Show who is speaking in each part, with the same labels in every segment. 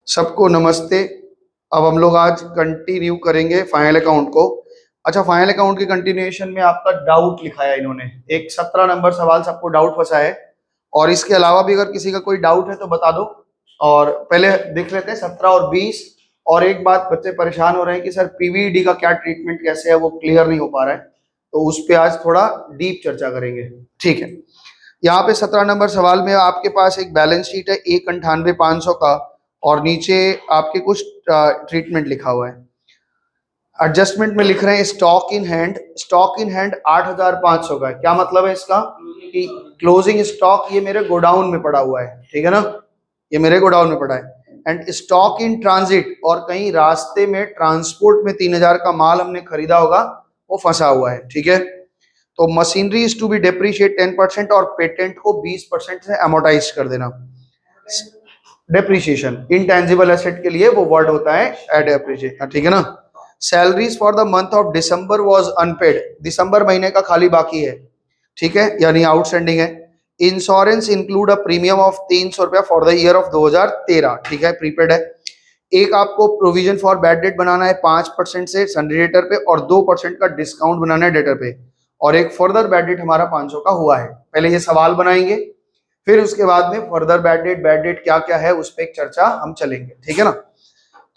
Speaker 1: सबको नमस्ते। अब हम लोग आज कंटिन्यू करेंगे फाइनल अकाउंट को। अच्छा, फाइनल अकाउंट के कंटिन्यूएशन में आपका डाउट लिखा है इन्होंने। एक 17 नंबर सवाल सबको डाउट फंसा है, और इसके अलावा भी अगर किसी का कोई डाउट है तो बता दो। और पहले देख लेते हैं 17 और 20। और एक बात, बच्चे परेशान हो रहे हैं कि सर पीवीडी का क्या ट्रीटमेंट कैसे है, वो क्लियर नहीं हो पा रहा है, तो उस पर आज थोड़ा डीप चर्चा करेंगे। ठीक है, यहाँ पे 17 नंबर सवाल में आपके पास एक बैलेंस शीट है 1,98,500 का, और नीचे आपके कुछ ट्रीटमेंट लिखा हुआ है। एडजस्टमेंट में लिख रहे हैं stock in hand. Stock in hand 8,500 का है। क्या मतलब है इसका? कि क्लोजिंग स्टॉक ये मेरे गोडाउन में पड़ा हुआ है, ठीक है ना, ये मेरे गोडाउन में पड़ा है। एंड स्टॉक इन ट्रांजिट, और कहीं रास्ते में ट्रांसपोर्ट में 3,000 का माल हमने खरीदा होगा, वो फंसा हुआ है। ठीक है, तो machinery is to be depreciate 10%, और पेटेंट को 20% से अमोर्टाइज कर देना। डेप्रीशिएशन इनटेंजिबल एसेट के लिए वो वर्ड होता है डेप्रीशिएशन, ठीक है ना। Salaries for the month of December was unpaid, दिसंबर महीने का खाली बाकी है, ठीक है, यानी आउटस्टैंडिंग है। Insurance include a premium of 300 रुपया फॉर द ईयर ऑफ 2013, ठीक है, प्रीपेड है। एक आपको प्रोविजन फॉर बैड डेट बनाना है 5% से सन्ड्री डेटर पे, और 2% का डिस्काउंट बनाना है डेटर पे, और एक फर्दर बैड डेट हमारा 500 का हुआ है। पहले ये सवाल बनाएंगे, फिर उसके बाद में फर्दर बैड डेट क्या क्या है उस पर एक चर्चा हम चलेंगे, ठीक है ना।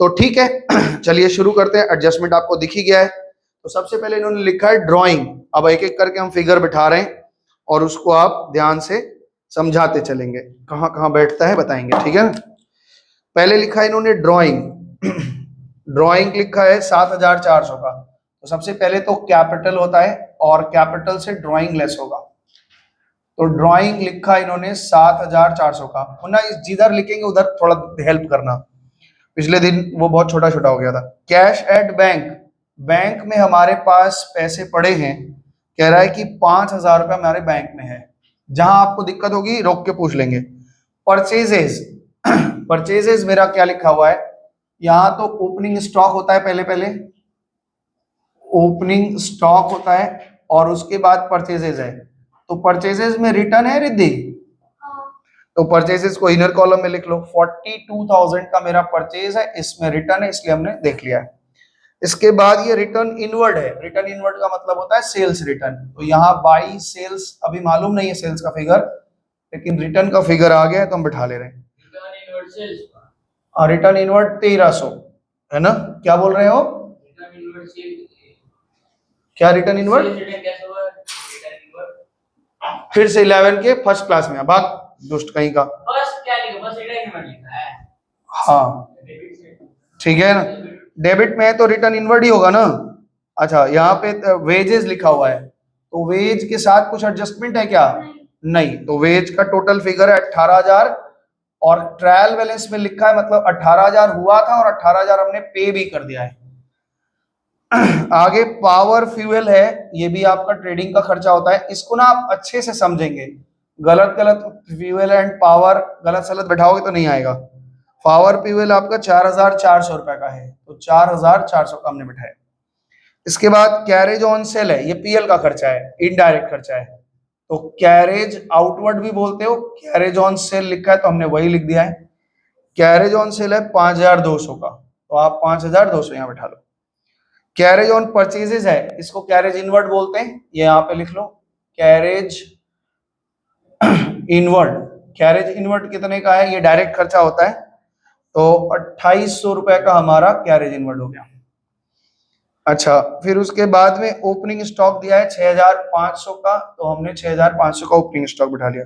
Speaker 1: तो ठीक है चलिए शुरू करते हैं। एडजस्टमेंट आपको दिख ही गया है। तो सबसे पहले इन्होंने लिखा है ड्राइंग। अब एक एक करके हम फिगर बिठा रहे हैं, और उसको आप ध्यान से समझाते चलेंगे, कहाँ कहाँ बैठता है बताएंगे, ठीक है ना। पहले लिखा है इन्होंने ड्राइंग। ड्राइंग लिखा है 7,400 का। तो सबसे पहले तो कैपिटल होता है, और कैपिटल से ड्राइंग लेस होगा। तो ड्राइंग लिखा इन्होंने 7,400 का। ना जिधर लिखेंगे उधर थोड़ा हेल्प करना, पिछले दिन वो बहुत छोटा छोटा हो गया था। कैश एट बैंक, बैंक में हमारे पास पैसे पड़े हैं। कह रहा है कि 5,000 रुपया हमारे बैंक में है। जहां आपको दिक्कत होगी रोक के पूछ लेंगे। परचेजेस, परचेजेस मेरा क्या लिखा हुआ है यहाँ? तो ओपनिंग स्टॉक होता है, पहले पहले ओपनिंग स्टॉक होता है, और उसके बाद परचेजेस है। तो परचेजेस में रिटर्न है रिद्धि, तो परचेजेस को इनर कॉलम में लिख लो। 42,000 का मेरा परचेज है, इसमें रिटर्न है, इसलिए हमने देख लिया है। इसके बाद ये रिटर्न इनवर्ड है। रिटर्न इनवर्ड का मतलब होता है सेल्स रिटर्न। तो यहाँ बाई सेल्स अभी मालूम नहीं है सेल्स का फिगर, लेकिन रिटर्न का फिगर आ गया है तो हम बिठा ले रहे हैं। रिटर्न इनवर्ड 1300 है ना। क्या बोल रहे हो? क्या रिटर्न इनवर्ड? फिर से 11 के फर्स्ट क्लास में भाग दुष्ट कहीं का। हाँ ठीक है ना, डेबिट में है तो रिटर्न इनवर्ड ही होगा ना। अच्छा, यहाँ पे वेजेस लिखा हुआ है, तो वेज के साथ कुछ एडजस्टमेंट है क्या? नहीं। तो वेज का टोटल फिगर है 18,000, और ट्रायल बैलेंस में लिखा है, मतलब 18,000 हुआ था और 18,000 हमने पे भी कर दिया है। आगे पावर फ्यूल है, ये भी आपका ट्रेडिंग का खर्चा होता है। इसको ना आप अच्छे से समझेंगे, गलत गलत फ्यूल एंड पावर गलत सलत बैठाओगे तो नहीं आएगा। पावर फ्यूल आपका 4,400 रुपए का है, तो 4,400 का हमने बैठाया। इसके बाद कैरेज ऑन सेल है, ये पीएल का खर्चा है, इनडायरेक्ट खर्चा है। तो कैरेज आउटवर्ड भी बोलते हो, कैरेज ऑन सेल लिखा है तो हमने वही लिख दिया है। कैरेज ऑन सेल है 5,200 का, तो आप 5,200 यहाँ बैठा लो। कैरेज ऑन परचेजेस है, इसको कैरेज इनवर्ड बोलते हैं, ये यहाँ पे लिख लो कैरेज इनवर्ड। कैरेज इनवर्ड कितने का है? ये डायरेक्ट खर्चा होता है, तो 2,800 रुपए का हमारा कैरेज इनवर्ड हो गया। अच्छा, फिर उसके बाद में ओपनिंग स्टॉक दिया है 6,500 का, तो हमने 6,500 का ओपनिंग स्टॉक बिठा लिया।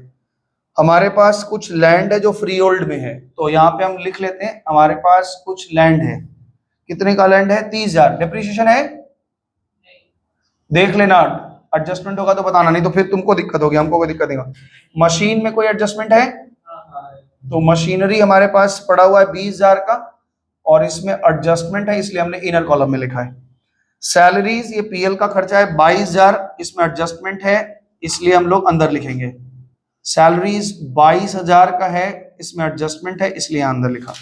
Speaker 1: हमारे पास कुछ लैंड है जो फ्री होल्ड में है, तो यहाँ पे हम लिख लेते हैं हमारे पास कुछ लैंड है। कितने का लैंड है? 30,000। डिप्रिसिएशन है, देख लेना, एडजस्टमेंट होगा तो बताना, नहीं तो फिर तुमको दिक्कत होगी, हमको कोई दिक्कत नहीं। मशीन में कोई एडजस्टमेंट है? तो मशीनरी हमारे पास पड़ा हुआ है 20,000 का, और इसमें एडजस्टमेंट है इसलिए हमने इनर कॉलम में लिखा है। सैलरीज, ये पीएल का खर्चा है 22,000, इसमें एडजस्टमेंट है इसलिए हम लोग अंदर लिखेंगे। सैलरीज 22,000 का है, इसमें एडजस्टमेंट है इसलिए अंदर लिखा।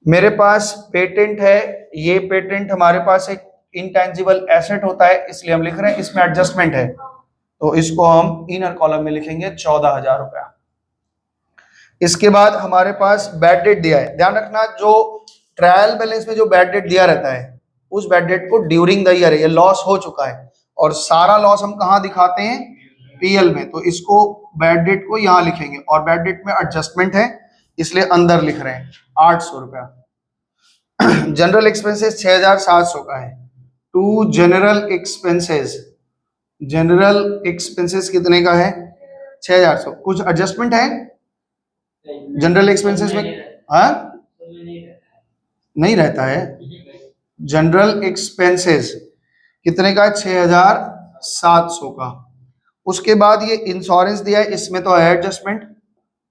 Speaker 1: मेरे पास पेटेंट है, ये पेटेंट हमारे पास एक इंटेंजिबल एसेट होता है इसलिए हम लिख रहे हैं, इसमें एडजस्टमेंट है तो इसको हम इनर कॉलम में लिखेंगे 14,000 रुपया। इसके बाद हमारे पास बैड डेट दिया है। ध्यान रखना, जो ट्रायल बैलेंस में जो बैड डेट दिया रहता है उस बैड डेट को ड्यूरिंग द ईयर ये लॉस हो चुका है, और सारा लॉस हम कहाँ दिखाते हैं, पीएल में। तो इसको बैड डेट को यहाँ लिखेंगे, और बैड डेट में एडजस्टमेंट है इसलिए अंदर लिख रहे हैं 800 रुपया। जनरल एक्सपेंसेस 6700 का है। To general expenses, general expenses कितने का है, 6400। कुछ एडजस्टमेंट है जनरल एक्सपेंसेस में? हाँ, नहीं रहता है। जनरल एक्सपेंसेस कितने का है, 6700 का। उसके बाद ये इंश्योरेंस दिया है, इसमें तो है एडजस्टमेंट।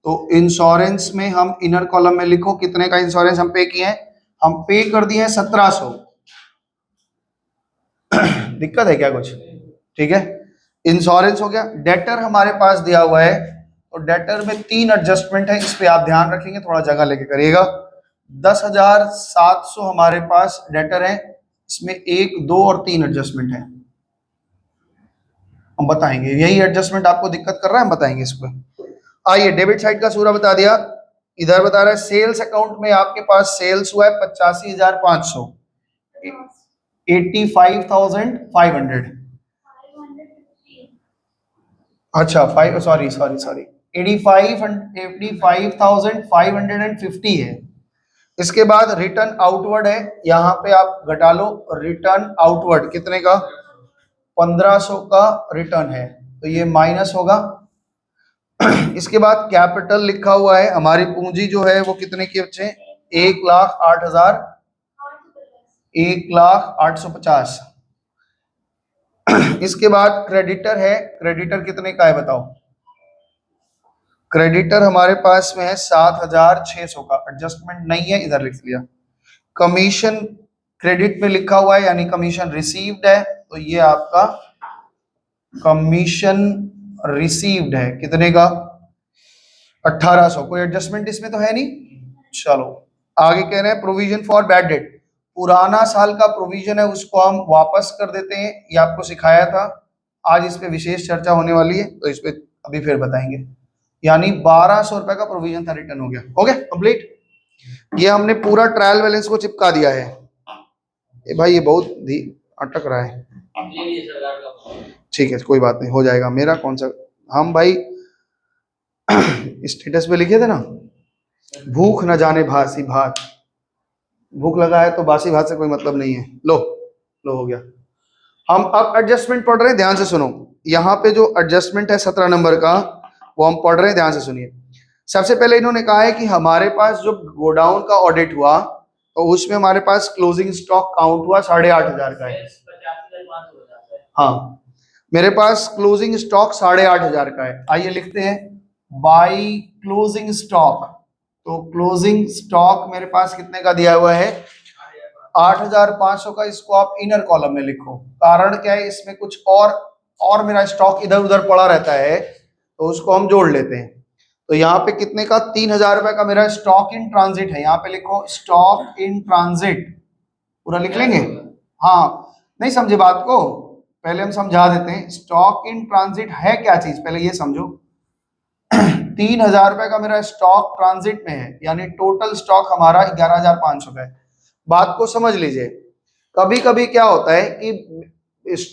Speaker 1: तो इंश्योरेंस में हम इनर कॉलम में लिखो कितने का इंश्योरेंस हम पे किए हैं, हम पे कर दिए हैं 1700। दिक्कत है क्या कुछ? ठीक है, इंश्योरेंस हो गया। डेटर हमारे पास दिया हुआ है, तो डेटर में 3 एडजस्टमेंट है, इस पे आप ध्यान रखेंगे, थोड़ा जगह लेके करिएगा। 10,700 हमारे पास डेटर है, इसमें 1, 2 और 3 एडजस्टमेंट है। हम बताएंगे, यही एडजस्टमेंट आपको दिक्कत कर रहा है, हम बताएंगे इसको। आइए, डेबिट साइड का सूरा बता दिया। इधर बता रहा है सेल्स अकाउंट में आपके पास सेल्स हुआ है 85,500, 85,500। अच्छा 85,550 है। इसके बाद रिटर्न आउटवर्ड है, यहाँ पे आप घटा लो। रिटर्न आउटवर्ड कितने का, 1500 का रिटर्न है, तो ये माइनस होगा। इसके बाद कैपिटल लिखा हुआ है, हमारी पूंजी जो है वो कितने की बच्चे, 1,08,000, 1,08,50। इसके बाद क्रेडिटर है, क्रेडिटर कितने का है बताओ। क्रेडिटर हमारे पास में है 7,600 का, एडजस्टमेंट नहीं है, इधर लिख लिया। कमीशन क्रेडिट में लिखा हुआ है, यानी कमीशन रिसीव्ड है, तो ये आपका कमीशन रिसीव्ड है, कितने का, 1,800। कोई एडजस्टमेंट इसमें तो है नहीं। चलो आगे कह रहे हैं प्रोविजन फॉर बैड डेट, पुराना साल का प्रोविजन है उसको हम वापस कर देते हैं, ये आपको सिखाया था। आज इस पे विशेष चर्चा होने वाली है, तो इस पे अभी फिर बताएंगे। यानी 1,200 रुपए का प्रोविजन था, रिटर्न हो गया कंप्लीट। ये हमने पूरा ट्रायल बैलेंस को चिपका दिया है। ए भाई ये बहुत अटक रहा है, ठीक है कोई बात नहीं, हो जाएगा। मेरा कौन सा, हम भाई स्टेटस पे लिखे थे ना, भूख न जाने बासी भात। भूख लगा है तो बासी भात से कोई मतलब नहीं है। लो हो गया। हम अब एडजस्टमेंट पढ़ रहे हैं, ध्यान से सुनो। यहाँ पे जो एडजस्टमेंट है 17 नंबर का, वो हम पढ़ रहे हैं, ध्यान से सुनिए। सबसे पहले इन्होंने कहा है कि हमारे पास जो गोडाउन का ऑडिट हुआ, तो उसमें हमारे पास क्लोजिंग स्टॉक काउंट हुआ 8,500 का है। हाँ, मेरे पास क्लोजिंग स्टॉक 8,500 का है। आइए लिखते हैं बाई क्लोजिंग स्टॉक। तो क्लोजिंग स्टॉक मेरे पास कितने का दिया हुआ है, 8,500 का। इसको आप इनर कॉलम में लिखो। कारण क्या है, इसमें कुछ और मेरा स्टॉक इधर उधर पड़ा रहता है, तो उसको हम जोड़ लेते हैं। तो यहाँ पे कितने का, 3,000 रुपए का मेरा स्टॉक इन ट्रांजिट है। यहाँ पे लिखो स्टॉक इन ट्रांजिट, पूरा लिख लेंगे। हाँ, नहीं समझे बात को, पहले हम समझा देते हैं। स्टॉक इन ट्रांजिट है क्या चीज, पहले ये समझो। 3,000 रुपए का मेरा स्टॉक ट्रांजिट में है, यानी टोटल स्टॉक हमारा 11,500 का है। बात को समझ लीजिए। कभी कभी क्या होता है कि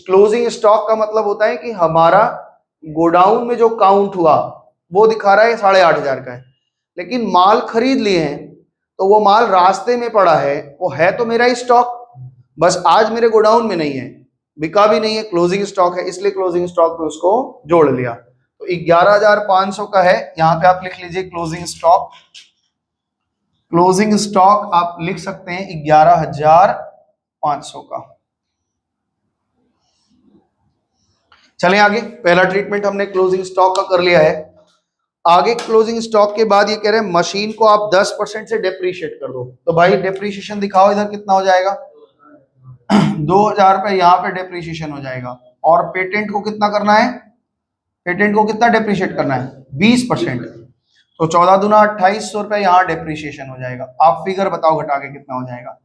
Speaker 1: क्लोजिंग स्टॉक का मतलब होता है कि हमारा गोडाउन में जो काउंट हुआ वो दिखा रहा है 8,500 का है, लेकिन माल खरीद लिए हैं, तो वो माल रास्ते में पड़ा है, वो है तो मेरा ही स्टॉक, बस आज मेरे गोडाउन में नहीं है, बिका भी नहीं है, क्लोजिंग स्टॉक है, इसलिए क्लोजिंग स्टॉक में उसको जोड़ लिया। तो 11,500 का है, यहां पे आप लिख लीजिए क्लोजिंग स्टॉक। क्लोजिंग स्टॉक आप लिख सकते हैं 11,500 का। चलें आगे। पहला ट्रीटमेंट हमने क्लोजिंग स्टॉक का कर लिया है। आगे क्लोजिंग स्टॉक के बाद ये कह रहे हैं मशीन को आप 10% से डेप्रीशिएट कर दो। तो भाई डेप्रीशिएशन दिखाओ, इधर कितना हो जाएगा, 2,000 रुपए यहाँ पे डेप्रीशिएशन हो जाएगा। और पेटेंट को कितना करना है, पेटेंट को कितना डेप्रीशिएट करना है, 20%। तो 14 दूना 2,800 रुपए यहाँ डेप्रीशिएशन हो जाएगा। आप फिगर बताओ घटा के कितना हो जाएगा।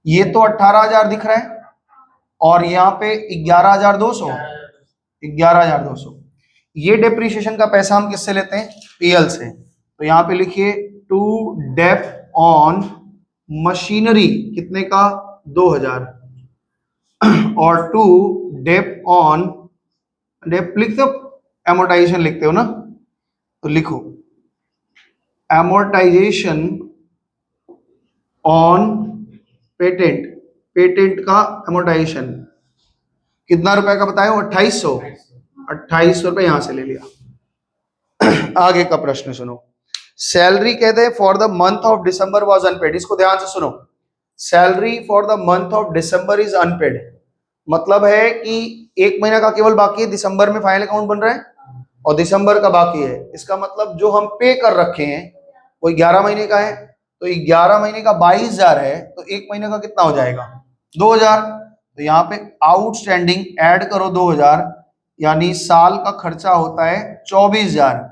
Speaker 1: ये तो 18,000 दिख रहा है, और यहाँ पे 11,200, 11,200। ये डेप्रीशिएशन का पैसा हम किससे लेते हैं, पीएल से। तो यहाँ पे लिखिए टू डेप ऑन मशीनरी कितने का 2000 और टू डेप ऑन डेप लिखते हो एमोर्टाइजेशन लिखते हो ना, तो लिखो एमोर्टाइजेशन ऑन पेटेंट, पेटेंट का एमोर्टाइजेशन कितना रुपए का बताया 2800, 2800 रुपए यहां से ले लिया। आगे का प्रश्न सुनो, सैलरी कहते हैं for the month of December was unpaid. इसको ध्यान से सुनो, salary for the month of December is unpaid, मतलब है कि एक महीना का केवल बाकी है, दिसंबर में फाइनल अकाउंट बन रहा है और दिसंबर का बाकी है। इसका मतलब जो हम पे कर रखे हैं वो 11 महीने का है, तो 11 महीने का 22,000 है, तो एक महीने का कितना हो जाएगा 2000। तो यहाँ पे आउटस्टैंडिंग ऐड करो 2000, यानी साल का खर्चा होता है 24,000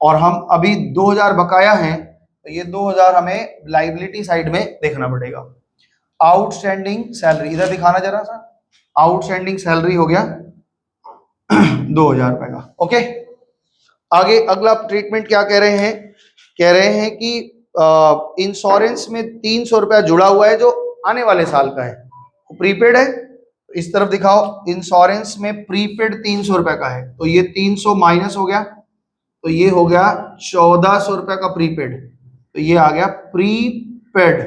Speaker 1: और हम अभी 2000 बकाया हैं, तो ये 2000 हमें लाइबिलिटी साइड में देखना पड़ेगा। आउटस्टैंडिंग सैलरी इधर दिखाना जरा सा, आउटस्टैंडिंग सैलरी हो गया 2000 रुपए का। ओके, आगे अगला ट्रीटमेंट क्या कह रहे हैं, कह रहे हैं कि इंश्योरेंस में 300 रुपया जुड़ा हुआ है जो आने वाले साल का है, प्रीपेड है, तो इस तरफ दिखाओ, इंश्योरेंस में प्रीपेड 300 रुपए का है, तो ये 300 माइनस हो गया, तो ये हो गया 1400 रुपए का प्रीपेड, तो ये आ गया प्रीपेड।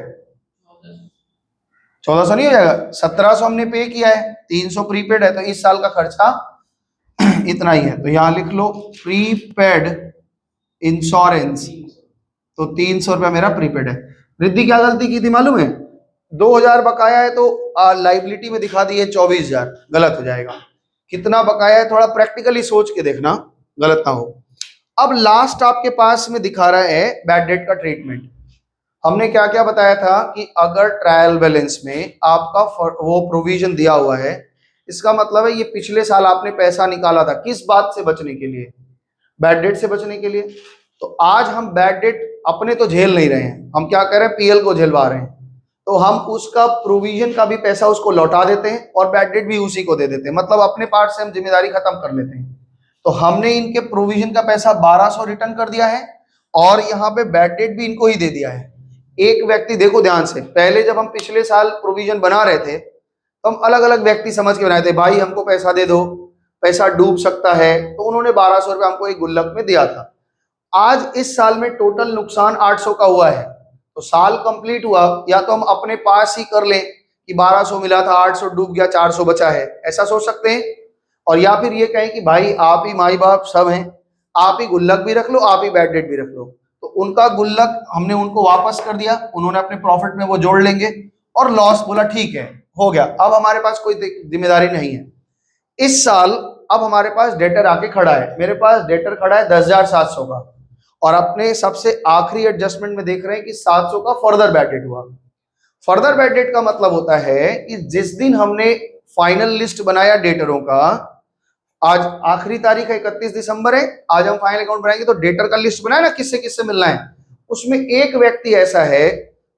Speaker 1: 1400 नहीं हो जाएगा, 1700 हमने पे किया है, 300 प्रीपेड है, तो इस साल का खर्चा इतना ही है, तो यहां लिख लो प्रीपेड इंश्योरेंस, तो 300 रुपया मेरा प्रीपेड है। रिद्धि क्या गलती की थी मालूम है, 2000 बकाया है तो लाइबिलिटी में दिखा दिए 24,000, गलत हो जाएगा। कितना बकाया है थोड़ा प्रैक्टिकली सोच के देखना, गलत ना हो। अब लास्ट आपके पास में दिखा रहा है बैड डेट का ट्रीटमेंट। हमने क्या क्या बताया था कि अगर ट्रायल बैलेंस में आपका वो प्रोविजन दिया हुआ है, इसका मतलब है ये पिछले साल आपने पैसा निकाला था, किस बात से बचने के लिए, बैड डेट से बचने के लिए। तो आज हम बैड डेट अपने तो झेल नहीं रहे हैं, हम क्या कर रहे हैं पीएल को झेलवा रहे हैं, तो हम उसका प्रोविजन का भी पैसा उसको लौटा देते हैं और बैड डेट भी उसी को दे देते हैं, मतलब अपने पार्ट से हम जिम्मेदारी खत्म कर लेते हैं। तो हमने इनके प्रोविजन का पैसा 1200 रिटर्न कर दिया है और यहाँ पे बैड डेट भी इनको ही दे दिया है। एक व्यक्ति देखो ध्यान से, पहले जब हम पिछले साल प्रोविजन बना रहे थे तो हम अलग अलग व्यक्ति समझ के बनाए थे, भाई हमको पैसा दे दो, पैसा डूब सकता है, तो उन्होंने 1200 रुपये हमको एक गुल्लक में दिया था। आज इस साल में टोटल नुकसान 800 का हुआ है, तो साल कंप्लीट हुआ, या तो हम अपने पास ही कर लें कि 1200 मिला था, 800 डूब गया, 400 बचा है, ऐसा सोच सकते हैं, और या फिर ये कहें कि भाई आप ही माई बाप सब हैं, आप ही गुल्लक भी रख लो, आप ही बैड डेट भी रख लो। तो उनका गुल्लक हमने उनको वापस कर दिया, उन्होंने अपने प्रॉफिट में वो जोड़ लेंगे, और लॉस बोला ठीक है हो गया, अब हमारे पास कोई जिम्मेदारी नहीं है। इस साल अब हमारे पास डेटर आके खड़ा है, मेरे पास डेटर खड़ा है 10,700 का, और अपने सबसे आखिरी एडजस्टमेंट में देख रहे हैं कि 700 का फर्दर बैड डेट हुआ। फर्दर बैड डेट का मतलब होता है कि जिस दिन हमने फाइनल लिस्ट बनाया डेटरों का, आज आखिरी तारीख है 31 दिसंबर है, आज हम फाइनल अकाउंट बनाएंगे, तो डेटर का लिस्ट बनाया ना किससे किससे मिलना है, उसमें एक व्यक्ति ऐसा है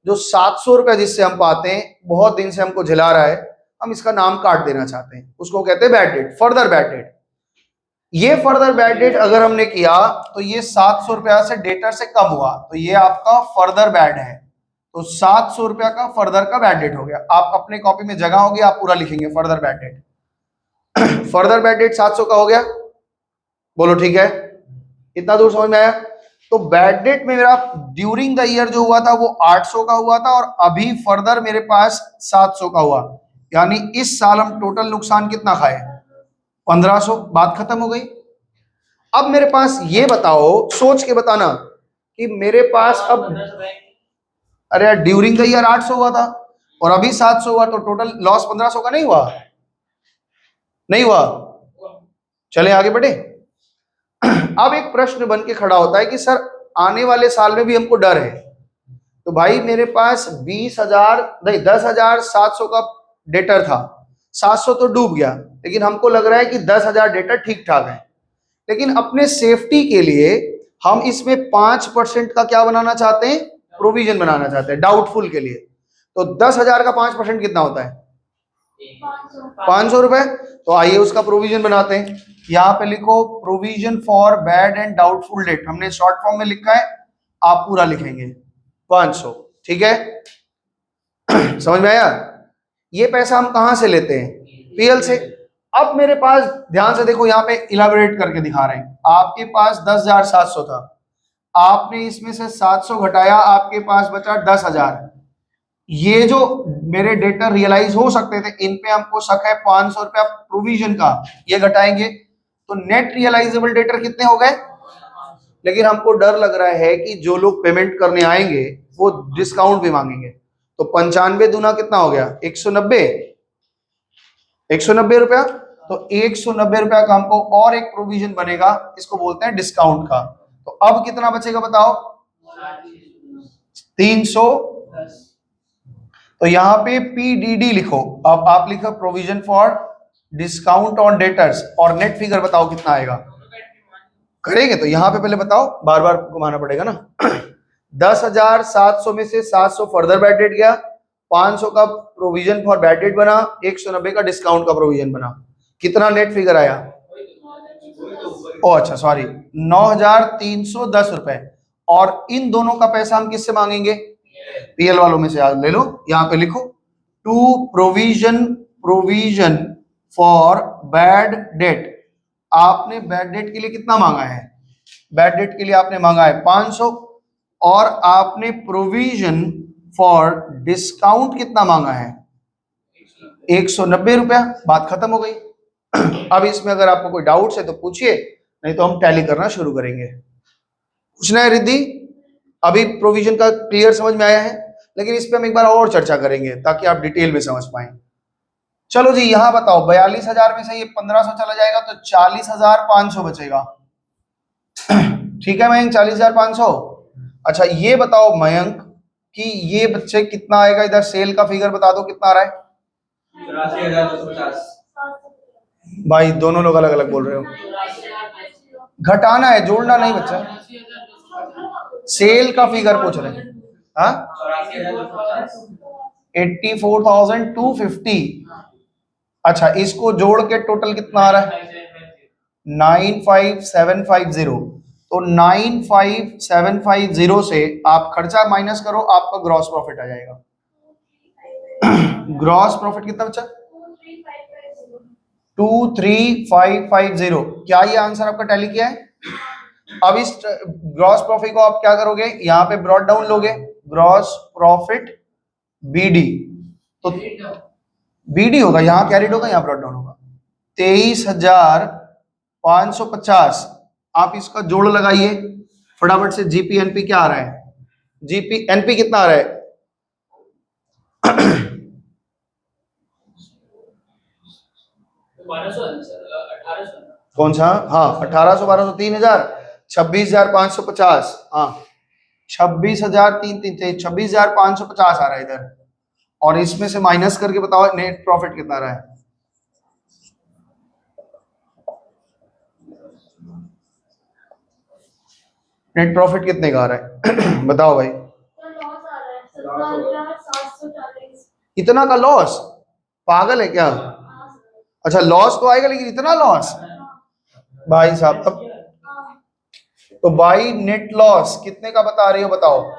Speaker 1: जो 700 रुपया जिससे हम पाते हैं, बहुत दिन से हमको झिला रहा है, हम इसका नाम काट देना चाहते हैं, उसको कहते हैं bad date, further bad debt. ये फर्दर बैड डेट अगर हमने किया तो ये 700 रुपया से डेटर से कम हुआ, तो ये आपका फर्दर बैड है, तो 700 रुपया का फर्दर का बैड डेट हो गया। आप अपने कॉपी में जगह होगी, आप पूरा लिखेंगे further bad debt. Further bad debt 700 का हो गया, बोलो ठीक है, इतना दूर समझ में आया। तो बैड डेट में मेरा ड्यूरिंग द ईयर जो हुआ था वो 800 का हुआ था, और अभी फर्दर मेरे पास 700 का हुआ, यानी इस साल हम टोटल नुकसान कितना खाए 1500, बात खत्म हो गई। अब मेरे पास ये बताओ, सोच के बताना कि मेरे पास अब, अरे यार ड्यूरिंग द ईयर 800 हुआ था और अभी 700 हुआ, तो टोटल लॉस 1500 का नहीं हुआ, नहीं हुआ। चले आगे बढ़े। अब एक प्रश्न बन के खड़ा होता है कि सर आने वाले साल में भी हमको डर है, तो भाई मेरे पास 20,000 नहीं 10,700 का डेटर था, 700 तो डूब गया, लेकिन हमको लग रहा है कि 10,000 डेटर ठीक ठाक है, लेकिन अपने सेफ्टी के लिए हम इसमें 5% का क्या बनाना चाहते हैं, प्रोविजन बनाना चाहते हैं डाउटफुल के लिए। तो 10,000 का 5% कितना होता है 500 रुपए। तो आइए उसका प्रोविजन बनाते हैं। यहाँ पे लिखो provision for bad and doubtful date, हमने शॉर्ट फॉर्म में लिखा है आप पूरा लिखेंगे 500, ठीक है। समझ में आया? ये पैसा हम कहां से लेते हैं? पीएल से। अब मेरे पास ध्यान से देखो, यहाँ पे इलाबोरेट करके दिखा रहे हैं। आपके पास 10,700 था, आपने इसमें से 700 घटाया, आपके पास बचा 10,000। ये जो मेरे डेटर रियलाइज हो सकते थे, इन पे हमको शक है 500 रुपया प्रोविजन का, ये घटाएंगे तो नेट रियलाइजेबल डेटर कितने हो गए। लेकिन हमको डर लग रहा है कि जो लोग पेमेंट करने आएंगे वो डिस्काउंट भी मांगेंगे। तो 95 दूना कितना हो गया? 190, 190 रुपया। तो 190 रुपया का हमको और एक प्रोविजन बनेगा, इसको बोलते हैं डिस्काउंट का। तो अब कितना बचेगा बताओ? 310। तो यहाँ पे पीडीडी लिखो। अब आप लिखो provision for discount on debtors, और नेट फिगर बताओ कितना आएगा। करेंगे तो यहाँ पे पहले बताओ, बार बार घुमाना पड़ेगा ना। 10,700 में से 700 फर्दर बैड डेट गया, 500 का प्रोविजन फॉर बैड डेट बना, 190 का डिस्काउंट का प्रोविजन बना। कितना नेट फिगर आया? ओ अच्छा सॉरी, 9,310 रुपए। और इन दोनों का पैसा हम किससे मांगेंगे? पीएल वालों में से। आज ले लो, यहां पे लिखो to provision for bad debt. आपने बैड डेट के लिए कितना मांगा है? बैड डेट के लिए आपने मांगा है 500, और आपने प्रोविजन फॉर डिस्काउंट कितना मांगा है? 190 रुपया। बात खत्म हो गई। अब इसमें अगर आपको कोई डाउट है तो पूछिए, नहीं तो हम टैली करना शुरू करेंगे। पूछना है रिद्धि? अभी प्रोविजन का क्लियर समझ में आया है, लेकिन इस पे हम एक बार और चर्चा करेंगे ताकि आप डिटेल में समझ पाए। चलो जी, यहां बताओ 42,000 में से ये 1,500 चला जाएगा तो 40,500 बचेगा। ठीक है मयंक, 40,500। अच्छा ये बताओ मयंक कि ये बच्चे कितना आएगा? इधर सेल का फिगर बता दो कितना आ रहा है।
Speaker 2: 84,250।
Speaker 1: भाई दोनों लोग अलग अलग बोल रहे हो। घटाना है, जोड़ना नहीं बच्चा। सेल का फिगर पूछ रहे हैं। हाँ 84,250। अच्छा इसको जोड़ के टोटल कितना आ रहा है? 95,750। तो 95,750 से आप खर्चा माइनस करो, आपका ग्रॉस प्रॉफिट आ जाएगा। ग्रॉस प्रॉफिट कितना बचा? 23,550। क्या ये आंसर आपका टैली किया है? अब इस ग्रॉस प्रॉफिट को आप क्या करोगे? यहाँ पे ब्रॉड डाउन लोगे, ग्रॉस प्रॉफिट बीडी। तो बीडी होगा, यहाँ कैरिड होगा, यहाँ ब्रॉड डाउन होगा। 23,550। आप इसका जोड़ लगाइए फटाफट से। जीपी एनपी क्या आ रहा है? जीपी एनपी कितना आ रहा है? कौन सा? हाँ 1,800, 1,200, 3,000, 26,550। हाँ 26,550 आ रहा है इधर। और इसमें से माइनस करके बताओ नेट प्रॉफिट कितना आ रहा है? नेट प्रॉफिट कितने का आ रहा है? बताओ भाई। इतना का लॉस? पागल है क्या? अच्छा लॉस तो आएगा, लेकिन इतना लॉस भाई साहब। तब तो भाई नेट लॉस कितने का बता रही हो बताओ?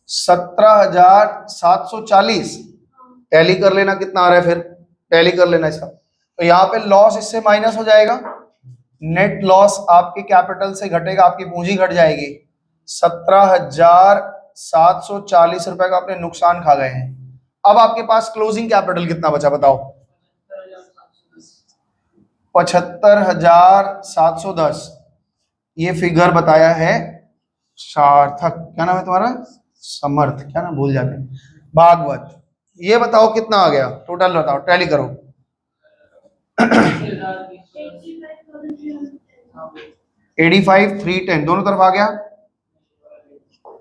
Speaker 1: 17,740। टैली कर लेना कितना आ रहा है फिर, टैली कर लेना इसका। तो यहाँ पे लॉस इससे माइनस हो जाएगा। नेट लॉस आपके कैपिटल से घटेगा, आपकी पूंजी घट जाएगी। 17,740 रुपए का आपने नुकसान खा गए हैं। अब आपके पास क्लोजिंग कैपिटल कितना बचा बताओ? 75,710। ये फिगर बताया है सार्थक, क्या नाम है तुम्हारा? समर्थ, क्या नाम भूल जाते हैं, भागवत। ये बताओ कितना आ गया टोटल, बताओ टैली करो। 85,310 दोनों तरफ आ गया,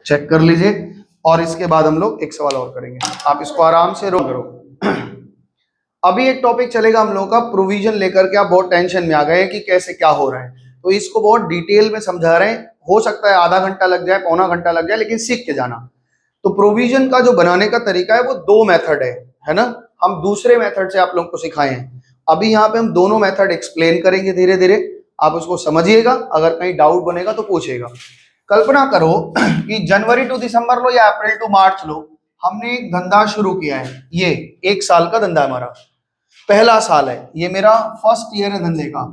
Speaker 1: चेक कर लीजिए। और इसके बाद हम लोग एक सवाल और करेंगे, आप इसको आराम से रो करो। अभी एक टॉपिक चलेगा हम लोगों का प्रोविजन लेकर के। आप बहुत टेंशन में आ गए कि कैसे क्या हो रहा है, तो इसको बहुत डिटेल में समझा रहे हैं। हो सकता है आधा घंटा लग जाए, पौना घंटा लग जाए, लेकिन सीख के जाना। तो प्रोविजन का जो बनाने का तरीका है वो 2 मेथड है ना। हम दूसरे मेथड से आप लोगों को सिखाए हैं। अभी यहाँ पे हम दोनों मेथड एक्सप्लेन करेंगे धीरे धीरे, आप उसको समझिएगा। अगर कहीं डाउट बनेगा तो पूछिएगा। कल्पना करो कि जनवरी टू दिसंबर लो या अप्रैल टू मार्च लो, हमने एक धंधा शुरू किया है। ये 1 साल का धंधा है हमारा, पहला साल है, ये मेरा फर्स्ट ईयर है धंधे का,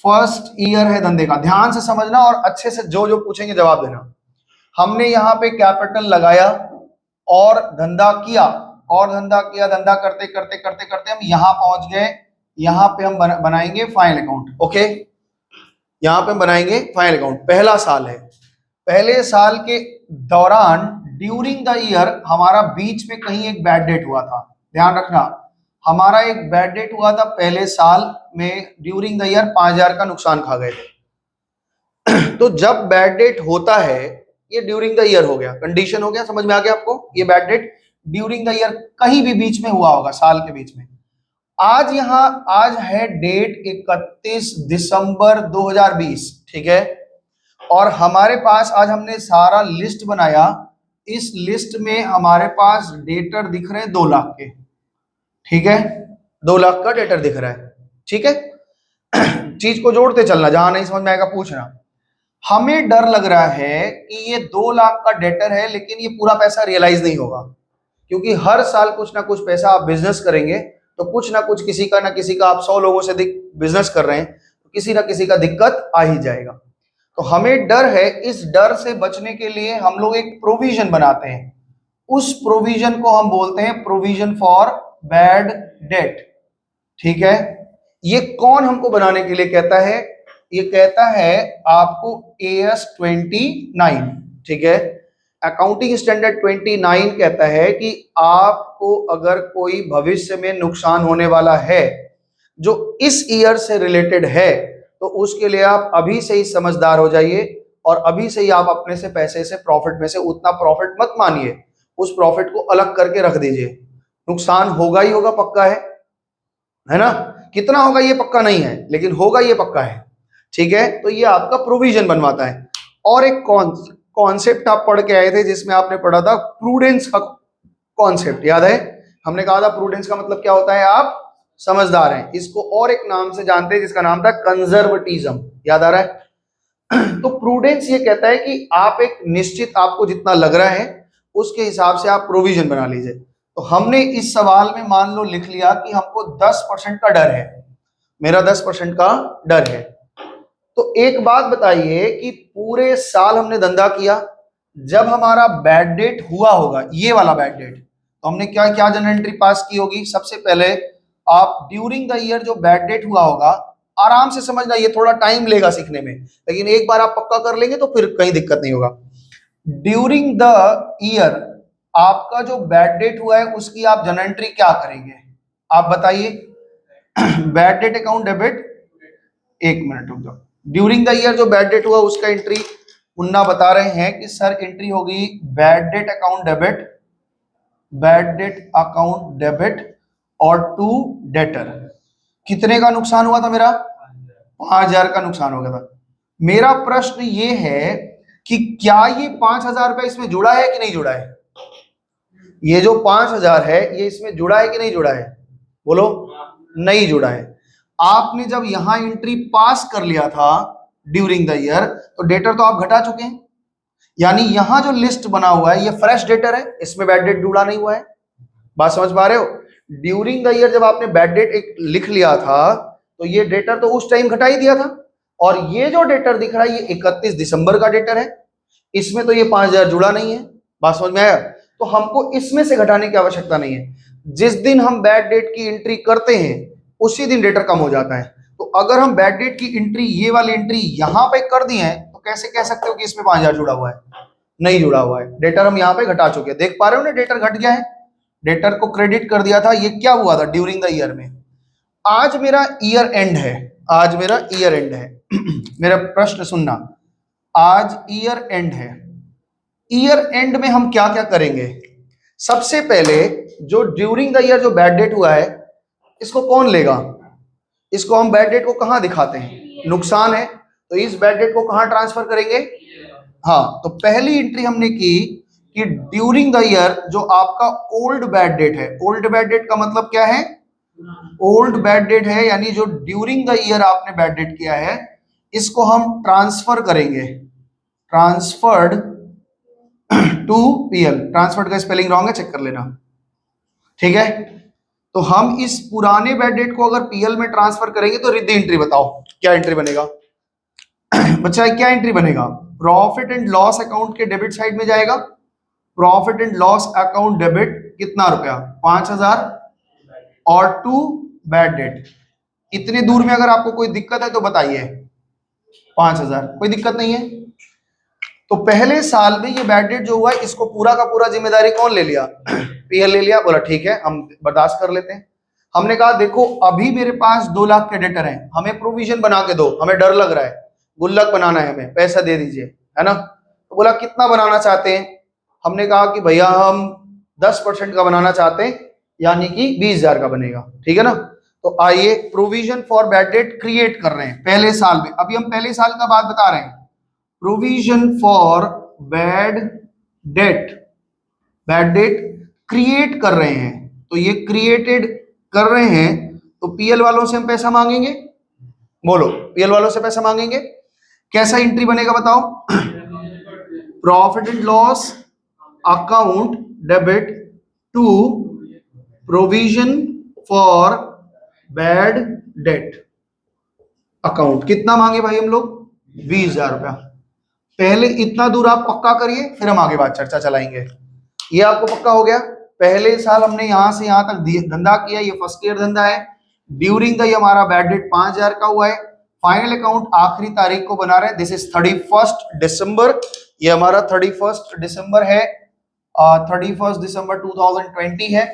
Speaker 1: फर्स्ट ईयर है धंधे का। ध्यान से समझना और अच्छे से जो जो पूछेंगे जवाब देना। हमने यहाँ पे कैपिटल लगाया और धंधा किया, और धंधा किया, धंधा करते करते करते करते हम यहाँ पहुंच गए। यहाँ पे हम बनाएंगे फाइनल अकाउंट। ओके, यहाँ पे हम बनाएंगे फाइनल अकाउंट। पहला साल है, पहले साल के दौरान ड्यूरिंग द ईयर हमारा बीच में कहीं एक बैड डेट हुआ था। ध्यान रखना, हमारा एक बैड डेट हुआ था पहले साल में, ड्यूरिंग द ईयर 5,000 का नुकसान खा गए थे। तो जब बैड डेट होता है, ये ड्यूरिंग द ईयर हो गया, कंडीशन हो गया, समझ में आ गया आपको? ये bad debt during the year कहीं भी बीच में हुआ होगा, साल के बीच में। आज है डेट 31 दिसंबर 2020, ठीक है, और हमारे पास आज हमने सारा लिस्ट बनाया। इस लिस्ट में हमारे पास डेटर दिख रहे हैं 2 लाख के, ठीक है, 2 लाख का डेटर दिख रहा है, ठीक है। चीज को जोड़ते चलना, जहां नहीं समझ में आएगा पूछना। हमें डर लग रहा है कि ये 2 लाख का डेटर है, लेकिन ये पूरा पैसा रियलाइज नहीं होगा, क्योंकि हर साल कुछ ना कुछ पैसा आप बिजनेस करेंगे तो कुछ ना कुछ, किसी का ना किसी का, आप 100 लोगों से बिजनेस कर रहे हैं तो किसी ना किसी का दिक्कत आ ही जाएगा। तो हमें डर है, इस डर से बचने के लिए हम लोग एक प्रोविजन बनाते हैं। उस प्रोविजन को हम बोलते हैं प्रोविजन फॉर बैड डेट, ठीक है। ये कौन हमको बनाने के लिए कहता है? ये कहता है आपको AS 29, ठीक है, अकाउंटिंग स्टैंडर्ड 29 कहता है कि आपको अगर कोई भविष्य में नुकसान होने वाला है जो इस ईयर से रिलेटेड है, तो उसके लिए आप अभी से ही समझदार हो जाइए और अभी से ही आप अपने से पैसे से, प्रॉफिट में से उतना प्रॉफिट मत मानिए, उस प्रॉफिट को अलग करके रख दीजिए। नुकसान होगा ही होगा, पक्का है ना? कितना होगा ये पक्का नहीं है, लेकिन होगा ये पक्का है, ठीक है। तो ये आपका प्रोविजन बनवाता है। और एक कॉन्सेप्ट आप पढ़ के आए थे जिसमें आपने पढ़ा था प्रूडेंस का कॉन्सेप्ट, याद है? हमने कहा था प्रूडेंस का मतलब क्या होता है, आप समझदार हैं। इसको और एक नाम से जानते हैं जिसका नाम था कंजर्वेटिज्म, याद आ रहा है? तो प्रूडेंस ये कहता है कि आप एक निश्चित, आपको जितना लग रहा है उसके हिसाब से आप प्रोविजन बना लीजिए। तो हमने इस सवाल में मान लो लिख लिया कि हमको 10% का डर है, मेरा 10% का डर है। तो एक बात बताइए कि पूरे साल हमने धंधा किया, जब हमारा बैड डेट हुआ होगा, ये वाला बैड डेट, तो हमने क्या क्या जनरल एंट्री पास की होगी? सबसे पहले आप ड्यूरिंग द ईयर जो बैड डेट हुआ होगा, आराम से समझना, ये थोड़ा टाइम लेगा सीखने में, लेकिन एक बार आप पक्का कर लेंगे तो फिर कहीं दिक्कत नहीं होगा। ड्यूरिंग द ईयर आपका जो बैड डेट हुआ है उसकी आप जनरल एंट्री क्या करेंगे? आप बताइए। बैड डेट अकाउंट डेबिट, एक मिनट रुक जाओ। ड्यूरिंग द ईयर जो बैड डेट हुआ उसका एंट्री मुन्ना बता रहे हैं कि सर एंट्री होगी bad debt account debit, bad debt account debit और टू डेटर। कितने का नुकसान हुआ था मेरा? 5,000 का नुकसान हो गया था। मेरा प्रश्न ये है कि क्या ये 5,000 रुपए इसमें जुड़ा है कि नहीं जुड़ा है? ये जो 5,000 है ये इसमें जुड़ा है कि नहीं जुड़ा है? बोलो। नहीं जुड़ा है। आपने जब यहां एंट्री पास कर लिया था ड्यूरिंग द ईयर, तो डेटर तो आप घटा चुके हैं, यानी यहां जो लिस्ट बना हुआ है ये फ्रेश डेटर है, इसमें बैड डेट जुड़ा नहीं हुआ है। बात समझ पा रहे हो? ड्यूरिंग द ईयर जब आपने बैड डेट एक लिख लिया था तो ये डेटर तो उस टाइम घटा ही दिया था, और ये जो डेटर दिख रहा है ये 31 दिसंबर का डेटर है, इसमें तो ये 5,000 जुड़ा नहीं है। बात समझ में आया? तो हमको इसमें से घटाने की आवश्यकता नहीं है। जिस दिन हम बैड डेट की एंट्री करते हैं उसी दिन डेटर कम हो जाता है। तो अगर हम बैड डेट की एंट्री, ये वाली एंट्री यहां पे कर दी है, तो कैसे कह सकते हो कि इसमें 5,000 जुड़ा हुआ है? नहीं जुड़ा हुआ है, डेटर हम यहाँ पे घटा चुके हैं। देख पा रहे हो ना, डेटर घट गया है, डेटर को क्रेडिट कर दिया था। ये क्या हुआ था ड्यूरिंग द ईयर में? आज मेरा ईयर एंड है, आज मेरा ईयर एंड है। मेरा प्रश्न सुनना, आज ईयर एंड है। ईयर एंड में हम क्या क्या करेंगे? सबसे पहले जो ड्यूरिंग द ईयर जो बैड डेट हुआ है इसको कौन लेगा? इसको हम बैड डेट को कहां दिखाते हैं? नुकसान है, तो इस बैड डेट को कहां ट्रांसफर करेंगे? हाँ, तो पहली एंट्री हमने की कि ड्यूरिंग द ईयर जो आपका ओल्ड बैड डेट है, ओल्ड बैड डेट का मतलब क्या है? ओल्ड बैड डेट है, यानी जो ड्यूरिंग द ईयर आपने बैड डेट किया है इसको हम ट्रांसफर करेंगे, ट्रांसफर्ड टू पीएल। ट्रांसफर्ड का स्पेलिंग रॉन्ग है, चेक कर लेना, ठीक है। तो हम इस पुराने बैड डेट को अगर पीएल में ट्रांसफर करेंगे तो रिद्धि एंट्री बताओ क्या एंट्री बनेगा। बच्चा क्या एंट्री बनेगा? प्रॉफिट एंड लॉस अकाउंट के डेबिट साइड में जाएगा। Profit and loss account debit कितना रुपया? 5000 और टू बैड डेट। इतने दूर में अगर आपको कोई दिक्कत है तो बताइए। 5000 कोई दिक्कत नहीं है। तो पहले साल में ये बैड डेट जो हुआ है इसको पूरा का पूरा जिम्मेदारी कौन ले लिया? पीएल ले लिया। बोला ठीक है हम बर्दाश्त कर लेते हैं। हमने कहा देखो अभी मेरे पास 2 लाख के डेटर हैं, हमें प्रोविजन बना के दो, हमें डर लग रहा है, गुल्लक बनाना है, हमें पैसा दे दीजिए, है ना। तो बोला कितना बनाना चाहते हैं? हमने कहा कि भैया हम 10% का बनाना चाहते हैं, यानी कि 20,000 का बनेगा, ठीक है ना। तो आइए provision for bad date create कर रहे हैं पहले साल में। अभी हम पहले साल का बात बता रहे हैं। Provision for bad date create कर रहे हैं। तो ये क्रिएटेड कर रहे हैं तो पीएल वालों से हम पैसा मांगेंगे। बोलो पीएल वालों से पैसा मांगेंगे। कैसा एंट्री बनेगा बताओ? Profit and loss account debit to provision for bad debt account. कितना मांगे भाई हम लोग? 20,000 रुपया। पहले इतना दूर आप पक्का करिए, फिर हम आगे बात चर्चा चलाएंगे। ये आपको पक्का हो गया। पहले साल हमने यहां से यहां तक धंधा किया, ये फर्स्ट ईयर धंधा है। ड्यूरिंग द हमारा बैड डेट 5,000 का हुआ है। फाइनल अकाउंट आखिरी तारीख को बना रहे हैं, दिस इज 31 दिसंबर। ये हमारा 31 दिसंबर है, 31 दिसंबर 2020 है।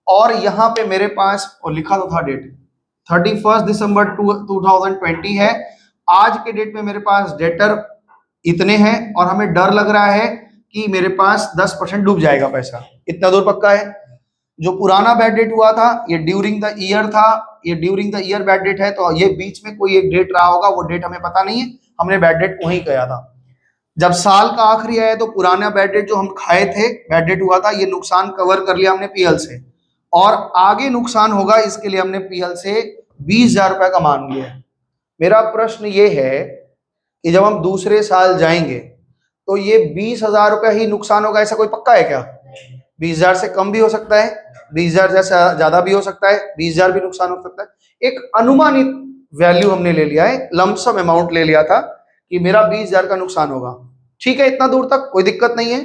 Speaker 1: और यहाँ पे मेरे पास और लिखा तो था डेट 31 दिसंबर 2020 है। आज के डेट में मेरे पास डेटर इतने हैं और हमें डर लग रहा है कि मेरे पास 10% डूब जाएगा पैसा। इतना दूर पक्का है। जो पुराना बैड डेट हुआ था ये ड्यूरिंग द ईयर था, ये during the year bad debt है। तो ये बीच में कोई एक डेट रहा होगा, वो डेट हमें पता नहीं है, हमने बैड डेट वहीं गया था। जब साल का आखिरी आया तो पुराना बैड डेट जो हम खाए थे, बैड डेट हुआ था, ये नुकसान कवर कर लिया हमने पीएल से। और आगे नुकसान होगा इसके लिए हमने पीएल से 20,000 रुपए का मांग लिया है। मेरा प्रश्न ये है कि जब हम दूसरे साल जाएंगे तो ये 20,000 रुपया ही नुकसान होगा, ऐसा कोई पक्का है क्या? 20,000 से कम भी हो सकता है, 20,000 जैसा ज्यादा भी हो सकता है, 20,000 भी नुकसान हो सकता है। एक अनुमानित वैल्यू हमने ले लिया है, लमसम अमाउंट ले लिया था कि मेरा 20,000 का नुकसान होगा। ठीक है, इतना दूर तक कोई दिक्कत नहीं है।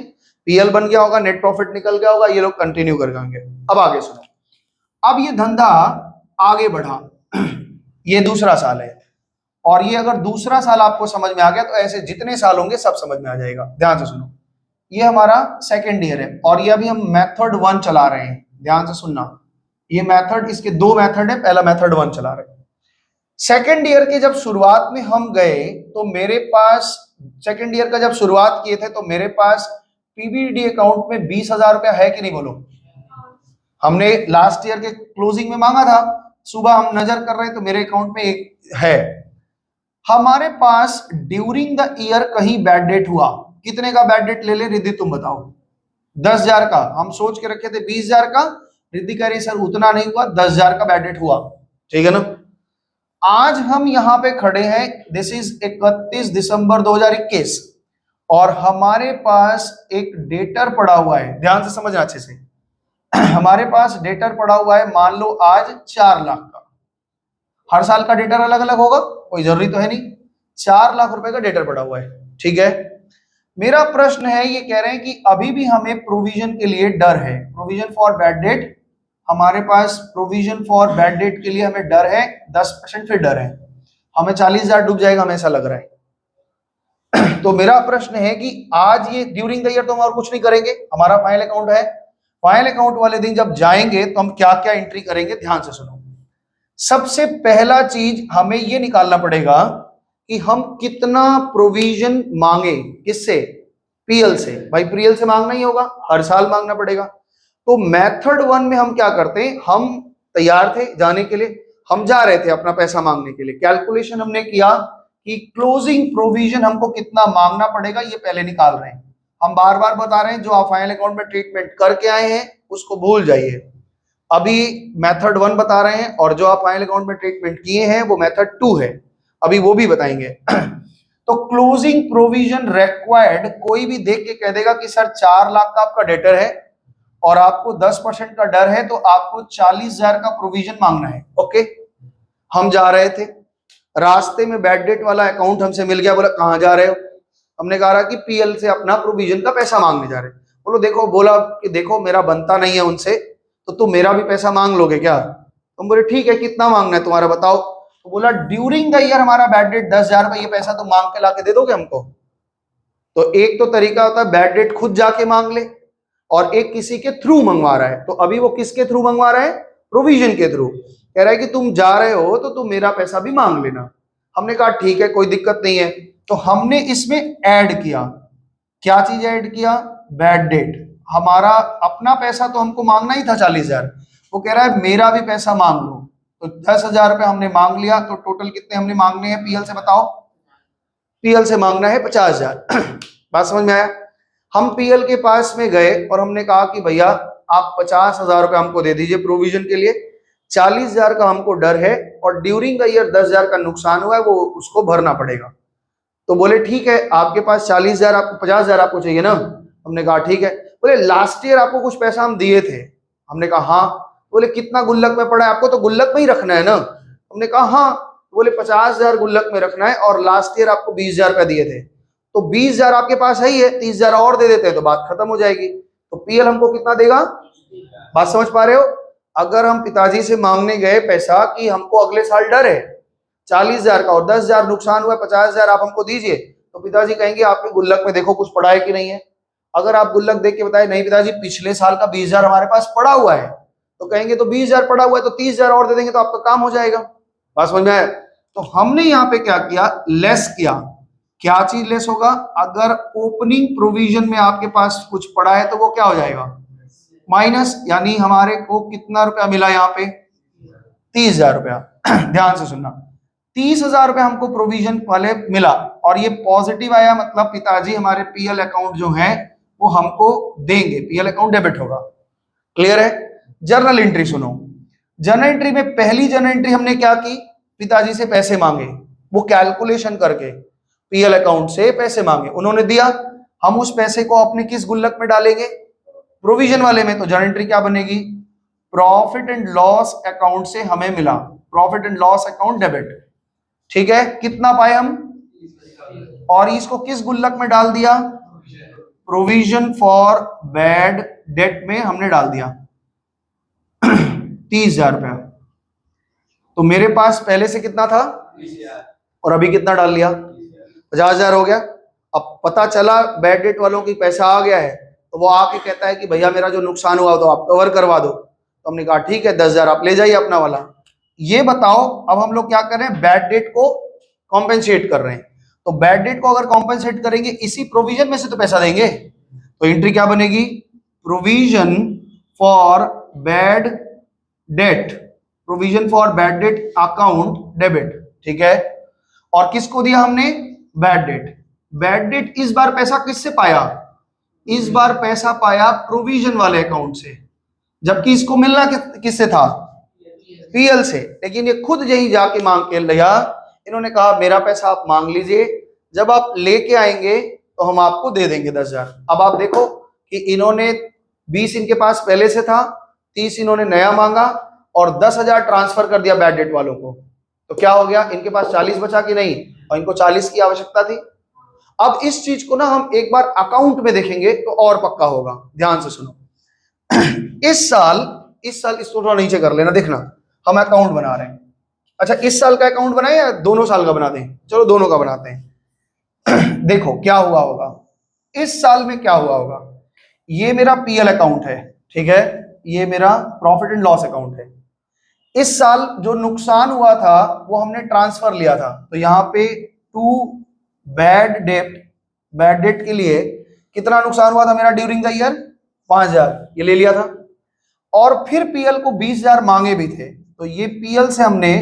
Speaker 1: पीएल बन गया होगा, नेट प्रॉफिट निकल गया होगा, ये लोग कंटिन्यू कर देंगे। अब आगे सुनो। अब ये धंधा आगे बढ़ा, ये दूसरा साल है। और ये अगर दूसरा साल आपको समझ में आ गया तो ऐसे जितने साल होंगे सब समझ में आ जाएगा। ध्यान से सुनो, ये हमारा सेकेंड ईयर है और ये अभी हम मेथड 1 चला रहे हैं। ध्यान से सुनना, ये मेथड, इसके 2 मेथड है, पहला मेथड 1 चला रहे हैं। सेकेंड ईयर के जब शुरुआत में हम गए तो मेरे पास, सेकेंड ईयर का जब शुरुआत किए थे तो मेरे पास पीबीडी अकाउंट में 20,000 रुपया है कि नहीं? बोलो। हमने लास्ट ईयर के क्लोजिंग में मांगा था, सुबह हम नजर कर रहे हैं तो मेरे अकाउंट में एक है। हमारे पास ड्यूरिंग द ईयर कहीं बैड डेट हुआ, कितने का बैड डेट ले ले रिद्धि तुम बताओ? 10,000 का। हम सोच के रखे थे 20,000 का, रिद्धि कह रही सर उतना नहीं हुआ, 10,000 का बैड डेट हुआ। ठीक है ना। आज हम यहां पे खड़े हैं, दिस इज 31 दिसंबर 2021 और हमारे पास एक डेटर पड़ा हुआ है। ध्यान से समझना अच्छे से, हमारे पास डेटर पड़ा हुआ है, मान लो आज 4 लाख का। हर साल का डेटर अलग अलग होगा, कोई जरूरी तो है नहीं। 4 लाख रुपए का डेटर पड़ा हुआ है। ठीक है, मेरा प्रश्न है, ये कह रहे हैं कि अभी भी हमें प्रोविजन के लिए डर है, प्रोविजन फॉर बैड डेट। हमारे पास प्रोविजन फॉर बैड डेट के लिए हमें डर है, 10% फिर डर है, हमें 40,000 डूब जाएगा, हमें ऐसा लग रहा है। तो मेरा प्रश्न है कि आज ये ड्यूरिंग द ईयर तो हम और कुछ नहीं करेंगे, हमारा फाइनल अकाउंट है। फाइनल अकाउंट वाले दिन जब जाएंगे तो हम क्या क्या एंट्री करेंगे, ध्यान से सुनो। सबसे पहला चीज हमें ये निकालना पड़ेगा कि हम कितना प्रोविजन मांगे, किससे? पीएल से। भाई पीएल से मांगना ही होगा, हर साल मांगना पड़ेगा। तो मेथड 1 में हम क्या करते हैं, हम तैयार थे जाने के लिए, हम जा रहे थे अपना पैसा मांगने के लिए। कैलकुलेशन हमने किया कि क्लोजिंग प्रोविजन हमको कितना मांगना पड़ेगा, ये पहले निकाल रहे हैं। हम बार बार बता रहे हैं, जो आप फाइनल अकाउंट में ट्रीटमेंट करके आए हैं उसको भूल जाइए। अभी मेथड 1 बता रहे हैं और जो आप फाइनल अकाउंट में ट्रीटमेंट किए हैं वो मेथड 2 है, अभी वो भी बताएंगे। तो क्लोजिंग प्रोविजन रिक्वायर्ड, कोई भी देख के कह देगा कि सर 4 लाख का आपका डेटर है और आपको 10% का डर है, तो आपको 40,000 का प्रोविजन मांगना है। ओके, हम जा रहे थे, रास्ते में बैड डेट वाला अकाउंट हमसे मिल गया, बोला कहाँ जा रहे हो? हमने कहा कि पीएल से अपना प्रोविजन का पैसा मांगने जा रहे। बोलो देखो, बोला कि देखो मेरा बनता नहीं है उनसे, तो तुम मेरा भी पैसा मांग लोगे क्या? तुम बोले ठीक है, कितना मांगना है तुम्हारा बताओ। तो बोला ड्यूरिंग द ईयर हमारा बैड डेट 10,000 का, ये पैसा तुम मांग के लाके दे दोगे हमको? तो एक तो तरीका होता है बैड डेट खुद जाके मांग ले, और एक किसी के थ्रू मंगवा रहा है। तो अभी वो किसके थ्रू मंगवा रहा है? प्रोविजन के थ्रू। कह रहा है कि तुम जा रहे हो तो तुम मेरा पैसा भी मांग लेना। हमने कहा ठीक है, कोई दिक्कत नहीं है। तो हमने इसमें ऐड किया, क्या चीज ऐड किया? Bad debt. हमारा अपना पैसा तो हमको मांगना ही था 40,000, वो कह रहा है मेरा भी पैसा मांग लो। तो 10,000 रुपये हमने मांग लिया। तो टोटल कितने हमने मांगने हैं पीएल से बताओ? पीएल से मांगना है 50,000। बात समझ में आया? हम पीएल के पास में गए और हमने कहा कि भैया आप 50,000 रुपये हमको दे दीजिए प्रोविजन के लिए, 40,000 का हमको डर है और ड्यूरिंग द ईयर 10,000 का नुकसान हुआ है, वो उसको भरना पड़ेगा। तो बोले ठीक है, आपके पास 40,000, आपको 50,000 आपको चाहिए ना? हमने कहा ठीक है। बोले लास्ट ईयर आपको कुछ पैसा हम दिए थे। हमने कहा हाँ। बोले कितना गुल्लक में पड़ा है? आपको तो गुल्लक में ही रखना है ना? हमने कहा हाँ। बोले 50,000 गुल्लक में रखना है और लास्ट ईयर आपको 20,000 रुपया दिए थे, तो 20,000 आपके पास है ही है, 30,000 और दे देते हैं तो बात खत्म हो जाएगी। तो पीएल हमको कितना देगा? बात समझ पा रहे हो? अगर हम पिताजी से मांगने गए पैसा कि हमको अगले साल डर है 40,000 का और 10,000 नुकसान हुआ, 50,000 आप हमको दीजिए, तो पिताजी कहेंगे आपके गुल्लक में देखो कुछ पड़ा है कि नहीं है। अगर आप गुल्लक देख के बताए नहीं पिताजी पिछले साल का 20,000 हमारे पास पड़ा हुआ है, तो कहेंगे तो 20,000 पड़ा हुआ है तो 30,000 और दे देंगे तो आपका काम हो जाएगा। बात समझ में आया? तो हमने यहाँ पे क्या किया? लेस किया। क्या चीज लेस होगा? अगर ओपनिंग प्रोविजन में आपके पास कुछ पड़ा है तो वो क्या हो जाएगा? माइनस। यानी हमारे को कितना रुपया मिला यहाँ पे? 30,000 रुपया। ध्यान से सुनना, 30,000 रुपया हमको प्रोविजन वाले मिला और ये पॉजिटिव आया, मतलब पिताजी हमारे पीएल अकाउंट जो है वो हमको देंगे, पीएल अकाउंट डेबिट होगा। क्लियर है? जर्नल एंट्री सुनो। जर्नल एंट्री में पहली जर्नल एंट्री हमने क्या की? पिताजी से पैसे मांगे, वो कैलकुलेशन करके पीएल अकाउंट से पैसे मांगे, उन्होंने दिया। हम उस पैसे को अपने किस गुल्लक में डालेंगे? प्रोविजन वाले में। तो जर्नल एंट्री क्या बनेगी? प्रॉफिट एंड लॉस अकाउंट से हमें मिला, profit and loss account debit. ठीक है, कितना पाए हम? और इसको किस गुल्लक में डाल दिया? प्रोविजन फॉर बैड डेट में हमने डाल दिया 30,000 रुपया। तो मेरे पास पहले से कितना था और अभी कितना डाल लिया? 50,000 हो गया। अब पता चला बैड डेट वालों की पैसा आ गया है, तो वो आके कहता है कि भैया मेरा जो नुकसान हुआ तो आप कवर करवा दो। तो हमने कहा ठीक है 10,000 आप ले जाइए अपना वाला। ये बताओ अब हम लोग क्या कर रहे हैं? बैड डेट को कॉम्पेंसेट कर रहे हैं। तो बैड डेट को अगर कॉम्पेंसेट करेंगे इसी प्रोविजन में से तो पैसा देंगे। तो एंट्री क्या बनेगी? Provision for bad date, provision for bad debt account debit. ठीक है, और किसको दिया हमने? Bad debt. बैड डेट इस बार पैसा किससे पाया? इस बार पैसा पाया प्रोविजन वाले अकाउंट से, जबकि इसको मिलना किससे था? पीएल से। लेकिन ये खुद यही जाके मांग के लिया। इन्होंने कहा मेरा पैसा आप मांग लीजिए, जब आप लेके आएंगे तो हम आपको दे देंगे 10,000। अब आप देखो कि इन्होंने 20 इनके पास पहले से था, 30 इन्होंने नया मांगा और 10,000 ट्रांसफर कर दिया बैड डेट वालों को। तो क्या हो गया? इनके पास 40 बचा कि नहीं? और इनको 40 की आवश्यकता थी। अब इस चीज को ना हम एक बार अकाउंट में देखेंगे तो और पक्का होगा। ध्यान से सुनो। इस साल इसको थोड़ा नीचे कर लेना, देखना हम अकाउंट बना रहे हैं। अच्छा, इस साल का अकाउंट बनाए या दोनों साल का बना दें? चलो दोनों का बनाते हैं। देखो क्या हुआ होगा इस साल में, क्या हुआ होगा? ये मेरा पीएल अकाउंट है, ठीक है, ये मेरा प्रॉफिट एंड लॉस अकाउंट है। इस साल जो नुकसान हुआ था वो हमने ट्रांसफर लिया था, तो यहाँ पे टू बैड डेट के लिए कितना नुकसान हुआ था मेरा ड्यूरिंग द ईयर? 5,000, ये ले लिया था। और फिर पीएल को 20,000 मांगे भी थे, तो ये पीएल से हमने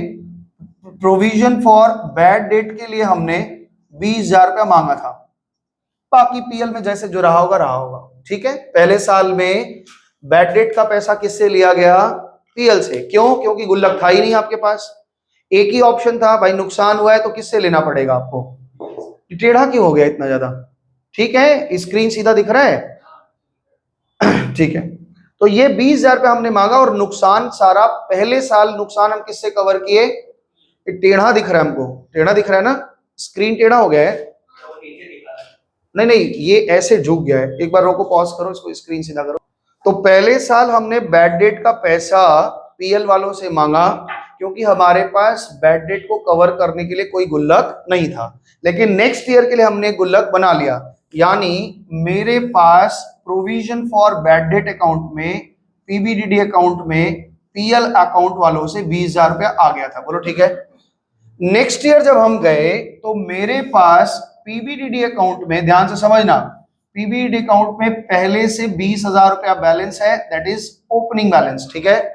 Speaker 1: प्रोविजन फॉर बैड डेट के लिए हमने 20,000 रुपया मांगा था। बाकी पीएल में जैसे जो रहा होगा। ठीक है, पहले साल में बैड डेट का पैसा किससे लिया गया? पीएल से। क्यों? क्योंकि गुल्लक था ही नहीं आपके पास। एक ही ऑप्शन था भाई, नुकसान हुआ है तो किससे लेना पड़ेगा आपको? टेढ़ा क्यों हो गया इतना ज्यादा? ठीक है, स्क्रीन सीधा दिख रहा है? ठीक है, तो ये 20,000 रुपये हमने मांगा और नुकसान सारा पहले साल नुकसान हम किससे कवर किए? ये टेढ़ा दिख रहा है हमको, टेढ़ा दिख रहा है ना, स्क्रीन टेढ़ा हो गया है। नहीं नहीं, ये ऐसे झुक गया है। एक बार रोको, पॉज करो, इसको स्क्रीन सीधा करो। तो पहले साल हमने बैड डेट का पैसा पीएल वालों से मांगा क्योंकि हमारे पास बैड डेट को कवर करने के लिए कोई गुल्लक नहीं था, लेकिन नेक्स्ट ईयर के लिए हमने गुल्लक बना लिया। यानी मेरे पास provision for bad debt account में, पीबीडीडी अकाउंट में, पीएल अकाउंट वालों से 20,000 रुपया आ गया था। बोलो ठीक है। नेक्स्ट ईयर जब हम गए तो मेरे पास पीबीडीडी अकाउंट में, ध्यान से समझना, पीबीडीडी अकाउंट में पहले से 20,000 रुपया बैलेंस है, दैट इज ओपनिंग बैलेंस, ठीक है।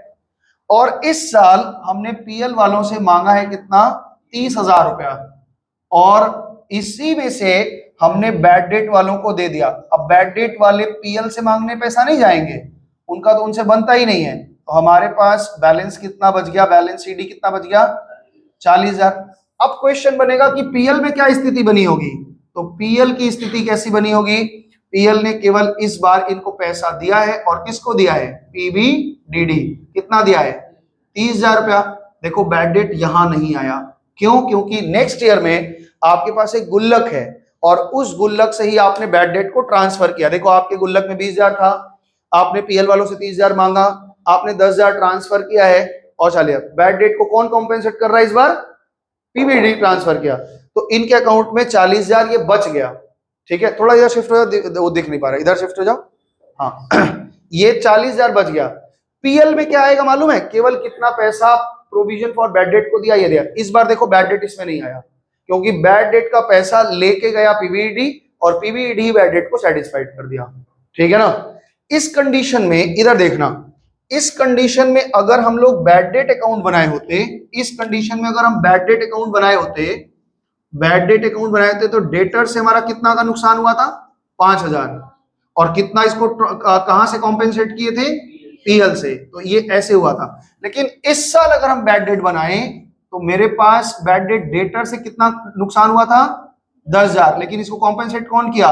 Speaker 1: और इस साल हमने पीएल वालों से मांगा है कितना? 30,000 रुपया, और इसी में से हमने बैड डेट वालों को दे दिया। अब बैड डेट वाले पीएल से मांगने पैसा नहीं जाएंगे, उनका तो उनसे बनता ही नहीं है। तो हमारे पास बैलेंस कितना बच गया? बैलेंस सीडी कितना बच गया? 40,000। अब क्वेश्चन बनेगा कि पीएल में क्या स्थिति बनी होगी? तो पीएल की स्थिति कैसी बनी होगी? पीएल ने केवल इस बार इनको पैसा दिया है, और किसको दिया है? पीबीडीडी। कितना दिया है? 30,000 रुपया। देखो बैड डेट यहां नहीं आया, क्यों? क्योंकि नेक्स्ट ईयर में आपके पास एक गुल्लक है और उस गुल्लक से ही आपने बैड डेट को ट्रांसफर किया। देखो आपके गुल्लक में 20,000 था, आपने पीएल वालों से 30,000 मांगा, आपने 10,000 ट्रांसफर किया है, और चलिए बैड डेट को कौन कॉम्पेंसेट कर रहा है इस बार? पीबीडी ट्रांसफर किया, तो इनके अकाउंट में 40,000 ये बच गया। ठीक है, थोड़ा इधर शिफ्ट हो जाओ, वो दिख नहीं पा रहा, इधर शिफ्ट हो जाओ। हाँ ये 40,000 बच गया। पीएल में क्या आएगा मालूम है? केवल कितना पैसा प्रोविजन फॉर बैड डेट को दिया, ये दिया। इस बार देखो बैड डेट इसमें नहीं आया, क्योंकि बैड डेट का पैसा लेके गया पीबीडी, और पीबीडी बैड डेट को सेटिस्फाइड कर दिया। ठीक है ना। इस कंडीशन में इधर देखना, इस कंडीशन में अगर हम लोग बैड डेट अकाउंट बनाए होते, इस कंडीशन में अगर हम बैड डेट अकाउंट बनाए होते, बैड डेट अकाउंट बनाए थे, तो डेटर से हमारा कितना का नुकसान हुआ था? 5,000। और कितना इसको कहां से कॉम्पेंसेट किए थे? पीएल से। तो ये ऐसे हुआ था। लेकिन इस साल अगर हम बैड डेट बनाए तो मेरे पास बैड डेट डेटर से कितना नुकसान हुआ था? 10,000। लेकिन इसको कॉम्पेंसेट कौन किया?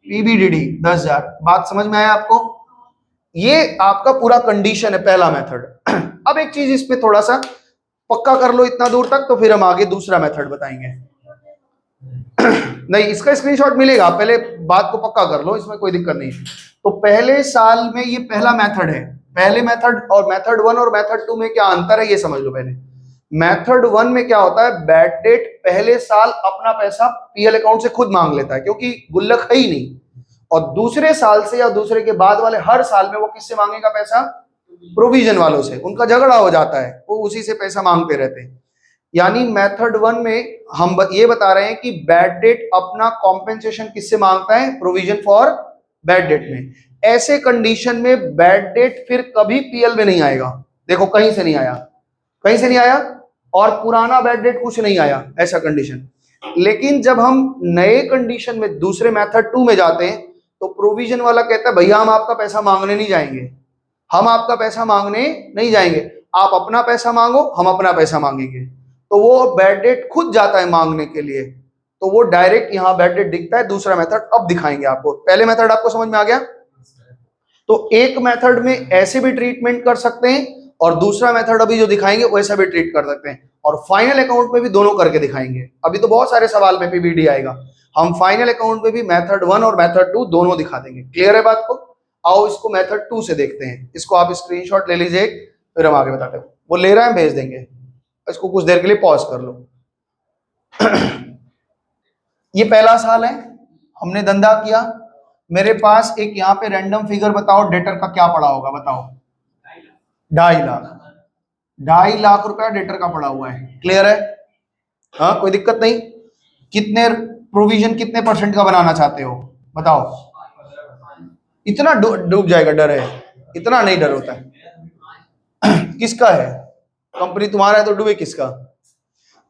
Speaker 1: पीबीडीडी। 10,000। बात समझ में आया आपको? ये आपका पूरा कंडीशन है, पहला मेथड। अब एक चीज इसमें थोड़ा सा पक्का कर लो इतना दूर तक, तो फिर हम आगे दूसरा मेथड बताएंगे। नहीं, इसका स्क्रीनशॉट मिलेगा, पहले बात को पक्का कर लो, इसमें कोई दिक्कत नहीं। तो पहले साल में ये पहला मेथड है। पहले मेथड और मेथड 1 और मेथड 2 में क्या अंतर है ये समझ लो पहले। मेथड 1 में क्या होता है? बैड डेट पहले साल अपना पैसा पीएल अकाउंट से खुद मांग लेता है, क्योंकि गुल्लक है ही नहीं। और दूसरे साल से या दूसरे के बाद वाले हर साल में वो किससे मांगेगा पैसा? प्रोविजन वालों से। उनका झगड़ा हो जाता है, वो उसी से पैसा मांगते रहते हैं। यानी मेथड 1 में हम ये बता रहे हैं कि बैड डेट अपना कॉम्पेंसेशन किससे मांगता है? प्रोविजन फॉर बैड डेट में। ऐसे कंडीशन में बैड डेट फिर कभी पीएल में नहीं आएगा। देखो कहीं से नहीं आया, कहीं से नहीं आया, और पुराना बैड डेट कुछ नहीं आया, ऐसा कंडीशन। लेकिन जब हम नए कंडीशन में दूसरे मेथड 2 में जाते हैं, तो प्रोविजन वाला कहता है भैया हम आपका पैसा मांगने नहीं जाएंगे, हम आपका पैसा मांगने नहीं जाएंगे, आप अपना पैसा मांगो, हम अपना पैसा मांगेंगे। तो वो बैड डेट खुद जाता है मांगने के लिए, तो वो डायरेक्ट यहाँ बैड डेट दिखता है। दूसरा मेथड अब दिखाएंगे आपको। पहले मेथड आपको समझ में आ गया? तो एक मेथड में ऐसे भी ट्रीटमेंट कर सकते हैं, और दूसरा मेथड अभी जो दिखाएंगे वैसा भी ट्रीट कर सकते हैं, और फाइनल अकाउंट में भी दोनों करके दिखाएंगे। अभी तो बहुत सारे सवाल में पीबीडी आएगा, हम फाइनल अकाउंट में भी मेथड 1 और मेथड 2 दोनों दिखा देंगे। क्लियर है बात को? आओ इसको मेथड 2 से देखते हैं। इसको आप स्क्रीनशॉट ले लीजिए, फिर हम आगे बताते हैं। वो ले रहा है, भेज देंगे। इसको कुछ देर के लिए पॉज कर लो। ये पहला साल है, हमने धंधा किया। मेरे पास एक यहाँ पे रैंडम फिगर बताओ, डेटर का क्या पड़ा होगा बताओ? 2.5 लाख। 2.5 लाख रुपया डेटर का पड़ा हुआ है। क्लियर है? हाँ, कोई दिक्कत नहीं। कितने प्रोविजन कितने % का बनाना चाहते हो बताओ? इतना डूब जाएगा, डर है? इतना नहीं डर होता है। किसका है? कंपनी तुम्हारा है तो डूबे किसका?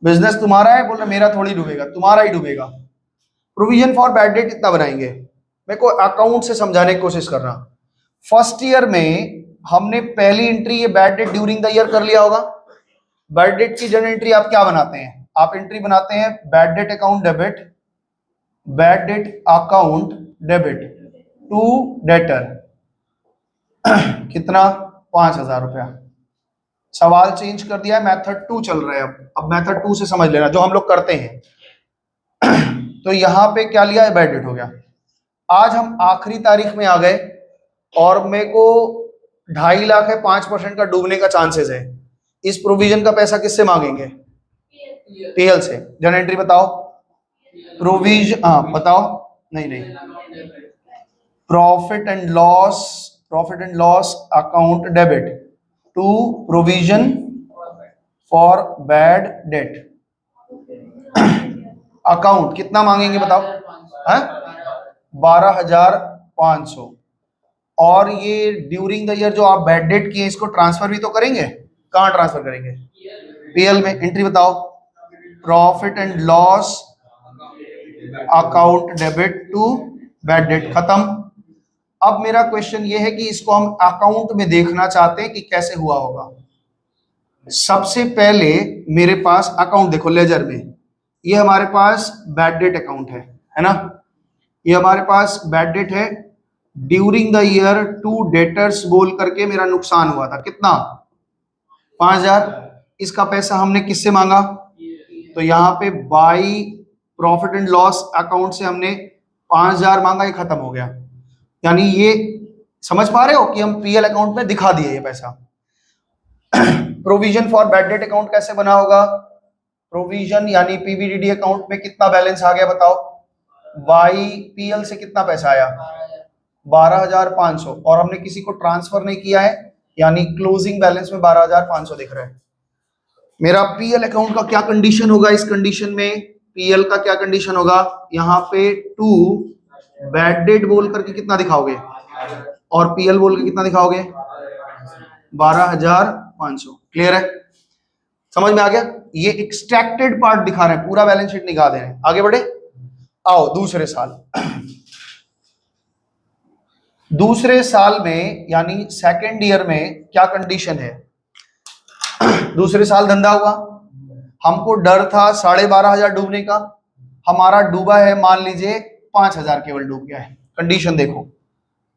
Speaker 1: बिजनेस तुम्हारा है, बोल रहे मेरा थोड़ी डूबेगा, तुम्हारा ही डूबेगा। प्रोविजन फॉर बैड डेट कितना बनाएंगे? मैं को अकाउंट से समझाने की कोशिश कर रहा हूं। फर्स्ट ईयर में हमने पहली एंट्री ये bad debt during the year कर लिया होगा। बैड डेट की जनरल एंट्री आप क्या बनाते हैं? आप एंट्री बनाते हैं bad debt account debit, bad debt account debit to debtor कितना 5,000 रुपया। सवाल चेंज कर दिया है, मेथड 2 चल रहा है। अब मेथड 2 से समझ लेना जो हम लोग करते हैं। तो यहां पे क्या लिया है, बैड डेट हो गया। आज हम आखिरी तारीख में आ गए और मेरे को 2.5 लाख है, 5% का डूबने का चांसेस है। इस प्रोविजन का पैसा किससे मांगेंगे, पीएल से। जन एंट्री बताओ, प्रोविजन, हाँ बताओ, नहीं profit and loss account debit to provision for bad debt account कितना मांगेंगे बताओ, है 12,500। और ये ड्यूरिंग द ईयर जो आप बैड डेट किए इसको ट्रांसफर भी तो करेंगे, कहाँ ट्रांसफर करेंगे, पीएल में। एंट्री बताओ, profit and loss account debit to bad debt, खत्म। अब मेरा क्वेश्चन ये है कि इसको हम अकाउंट में देखना चाहते हैं कि कैसे हुआ होगा। सबसे पहले मेरे पास अकाउंट देखो, लेजर में ये हमारे पास बैड डेट अकाउंट है ना, ये हमारे पास बैड डेट है। During the year to debtors बोल करके मेरा नुकसान हुआ था, कितना 5,000। इसका पैसा हमने किससे मांगा, तो यहाँ पे by profit and loss account से हमने 5,000 मांगा, ये खत्म हो गया। यानी ये समझ पा रहे हो कि हम पीएल अकाउंट में दिखा दिए ये पैसा। Provision for bad debt account कैसे बना होगा, प्रोविजन यानी पीबीडीडी अकाउंट में कितना बैलेंस आ गया बताओ, बाई पीएल से कितना पैसा आया 12,500, और हमने किसी को ट्रांसफर नहीं किया है, यानी क्लोजिंग बैलेंस में 12,500 दिख रहा है। मेरा पीएल अकाउंट का क्या कंडीशन होगा, इस कंडीशन में पीएल का क्या कंडीशन होगा, यहाँ पे टू बैड डेट बोल करके कितना दिखाओगे और पीएल बोल के कितना दिखाओगे 12,500। क्लियर है, समझ में आ गया। ये एक्सट्रैक्टेड पार्ट दिखा रहे हैं, पूरा बैलेंस शीट दिखा दे रहे हैं। आगे बढ़े, आओ दूसरे साल। दूसरे साल में यानी सेकेंड ईयर में क्या कंडीशन है, दूसरे साल धंधा हुआ, हमको डर था 12,500 डूबने का, हमारा डूबा है मान लीजिए 5,000 केवल डूब गया है। कंडीशन देखो,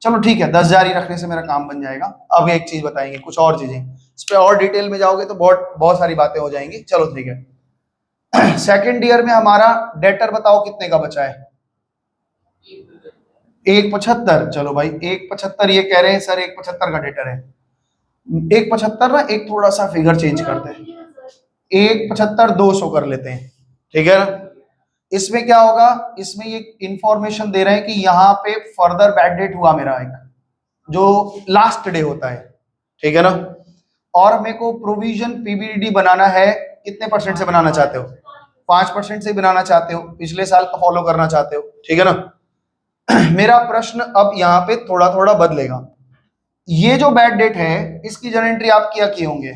Speaker 1: चलो ठीक है 10,000 ही रखने से मेरा काम बन जाएगा। अब एक चीज बताएंगे, कुछ और चीजें, इस पे और डिटेल में जाओगे तो बहुत सारी बातें हो जाएंगी। चलो ठीक है। सेकेंड ईयर में हमारा डेटर बताओ कितने का बचा है, 1,75। चलो भाई 1,75 ये कह रहे हैं सर, 1,75 का डेटर है। 1,75 ना, एक थोड़ा सा फिगर चेंज करते हैं, 1,75 200 कर लेते हैं, ठीक है ना। इसमें क्या होगा, इसमें ये इंफॉर्मेशन दे रहे हैं कि यहाँ पे फर्दर बैड डेट हुआ मेरा एक, जो लास्ट डे होता है, ठीक है ना। और मेरे को प्रोविजन पीबीडीडी बनाना है, कितने परसेंट से बनाना चाहते हो, 5% से बनाना चाहते हो, पिछले साल का फॉलो करना चाहते हो, ठीक है ना। मेरा प्रश्न अब यहाँ पे थोड़ा थोड़ा बदलेगा। ये जो बैड डेट है इसकी जन एंट्री आप क्या किए होंगे,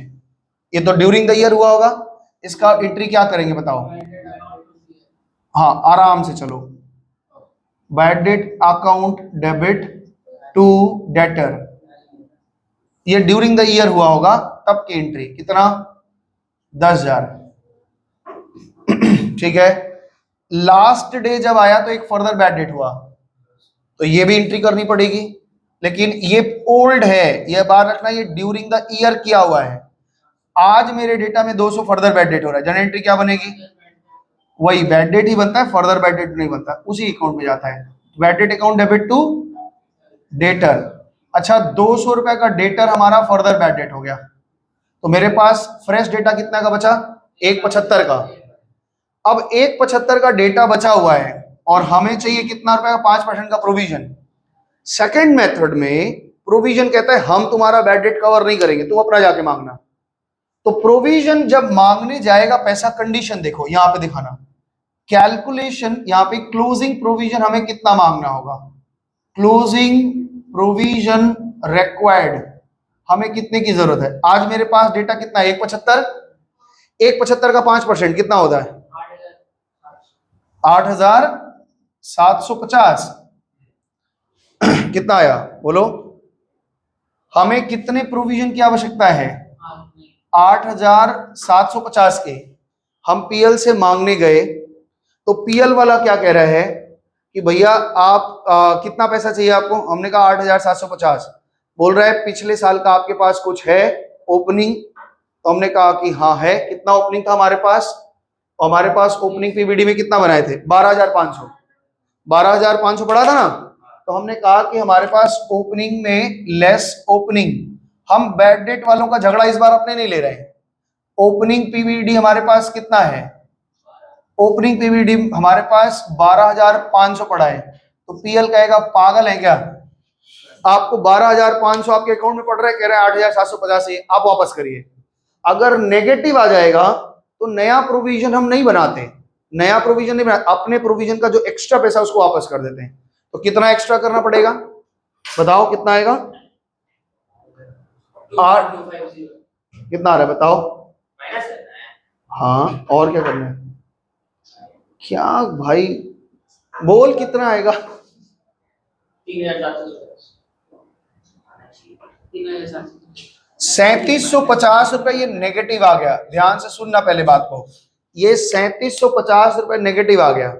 Speaker 1: ये तो ड्यूरिंग द ईयर हुआ होगा, इसका एंट्री क्या करेंगे बताओ, हाँ आराम से चलो, bad debt account debit to debtor, ये ड्यूरिंग द ईयर हुआ होगा तब की एंट्री, कितना 10,000, ठीक है। लास्ट डे जब आया तो एक फर्दर बैड डेट हुआ, तो ये भी एंट्री करनी पड़ेगी, लेकिन ये ओल्ड है, ये बात रखना, ये ड्यूरिंग द ईयर किया हुआ है। आज मेरे डेटा में 200 फर्दर बैड डेट हो रहा है, जन एंट्री क्या बनेगी, वही बैड डेट ही बनता है, फर्दर बैड डेट नहीं बनता, उसी अकाउंट में जाता है। Bad debt account debit to debtor, अच्छा 200 रुपए का डेटर हमारा फर्दर बैड डेट हो गया, तो मेरे पास फ्रेश डेटा कितना का बचा, 1,75 का। अब 1,75 का डेटा बचा हुआ है और हमें चाहिए कितना रुपए का, 5% का प्रोविजन। सेकेंड मेथड में प्रोविजन कहता है हम तुम्हारा बैड डेट कवर नहीं करेंगे, तुम अपना जाके मांगना। तो प्रोविजन जब मांगने जाएगा पैसा, कंडीशन देखो यहां पे दिखाना, कैलकुलेशन, यहां पे क्लोजिंग प्रोविजन हमें कितना मांगना होगा, क्लोजिंग प्रोविजन रिक्वायर्ड हमें कितने की जरूरत है। आज मेरे पास डेटा कितना है 1,75, 1,75 का 5% कितना होता है 8,750, कितना आया बोलो, हमें कितने प्रोविजन की आवश्यकता है 8,750 के। हम पीएल से मांगने गए तो पीएल वाला क्या कह रहा है, कि भैया आप कितना पैसा चाहिए आपको, हमने कहा 8,750। बोल रहा है पिछले साल का आपके पास कुछ है ओपनिंग, तो हमने कहा कि हाँ है। कितना ओपनिंग था हमारे पास, हमारे पास ओपनिंग पीवीडी में कितना बनाए थे 12,500, 12,500 पड़ा था ना। तो हमने कहा कि हमारे पास ओपनिंग में लेस ओपनिंग, हम बैड डेट वालों का झगड़ा इस बार अपने नहीं ले रहे हैं। ओपनिंग पीवीडी हमारे पास कितना है, ओपनिंग पीवीडी हमारे पास 12,500 पड़ा है। तो पीएल कहेगा पागल है क्या, आपको 12,500 आपके अकाउंट में पड़ रहा है, कह रहे हैं 8,750 आप वापस करिए। अगर नेगेटिव आ जाएगा तो नया प्रोविजन हम नहीं बनाते, नया प्रोविजन नहीं बनाते, अपने प्रोविजन का जो एक्स्ट्रा पैसा उसको वापस कर देते हैं। तो कितना एक्स्ट्रा करना पड़ेगा बताओ, कितना आएगा, 8 कितना आ रहा है बताओ। हाँ और क्या करना है, क्या भाई बोल कितना आएगा, 3,750 रुपए ये नेगेटिव आ गया। ध्यान से सुनना पहले बात को, ये 3,750 रुपए नेगेटिव आ गया।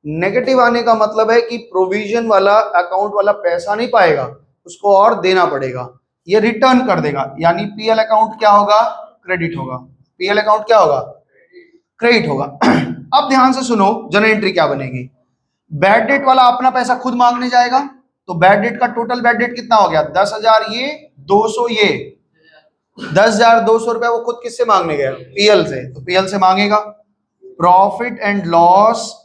Speaker 1: नेगेटिव आने का मतलब है कि प्रोविजन वाला अकाउंट वाला पैसा नहीं पाएगा, उसको और देना पड़ेगा, ये रिटर्न कर देगा। यानी पीएल अकाउंट क्या होगा, क्रेडिट होगा। पीएल अकाउंट क्या होगा, क्रेडिट होगा। अब ध्यान से सुनो जनरल एंट्री क्या बनेगी। बैड डेट वाला अपना पैसा खुद मांगने जाएगा, तो बैड डेट का टोटल बैड डेट कितना हो गया, 10,000 ये 200 ये 10,200 रुपया वो खुद किससे मांगने गया, पीएल से। तो पीएल से मांगेगा। Profit and loss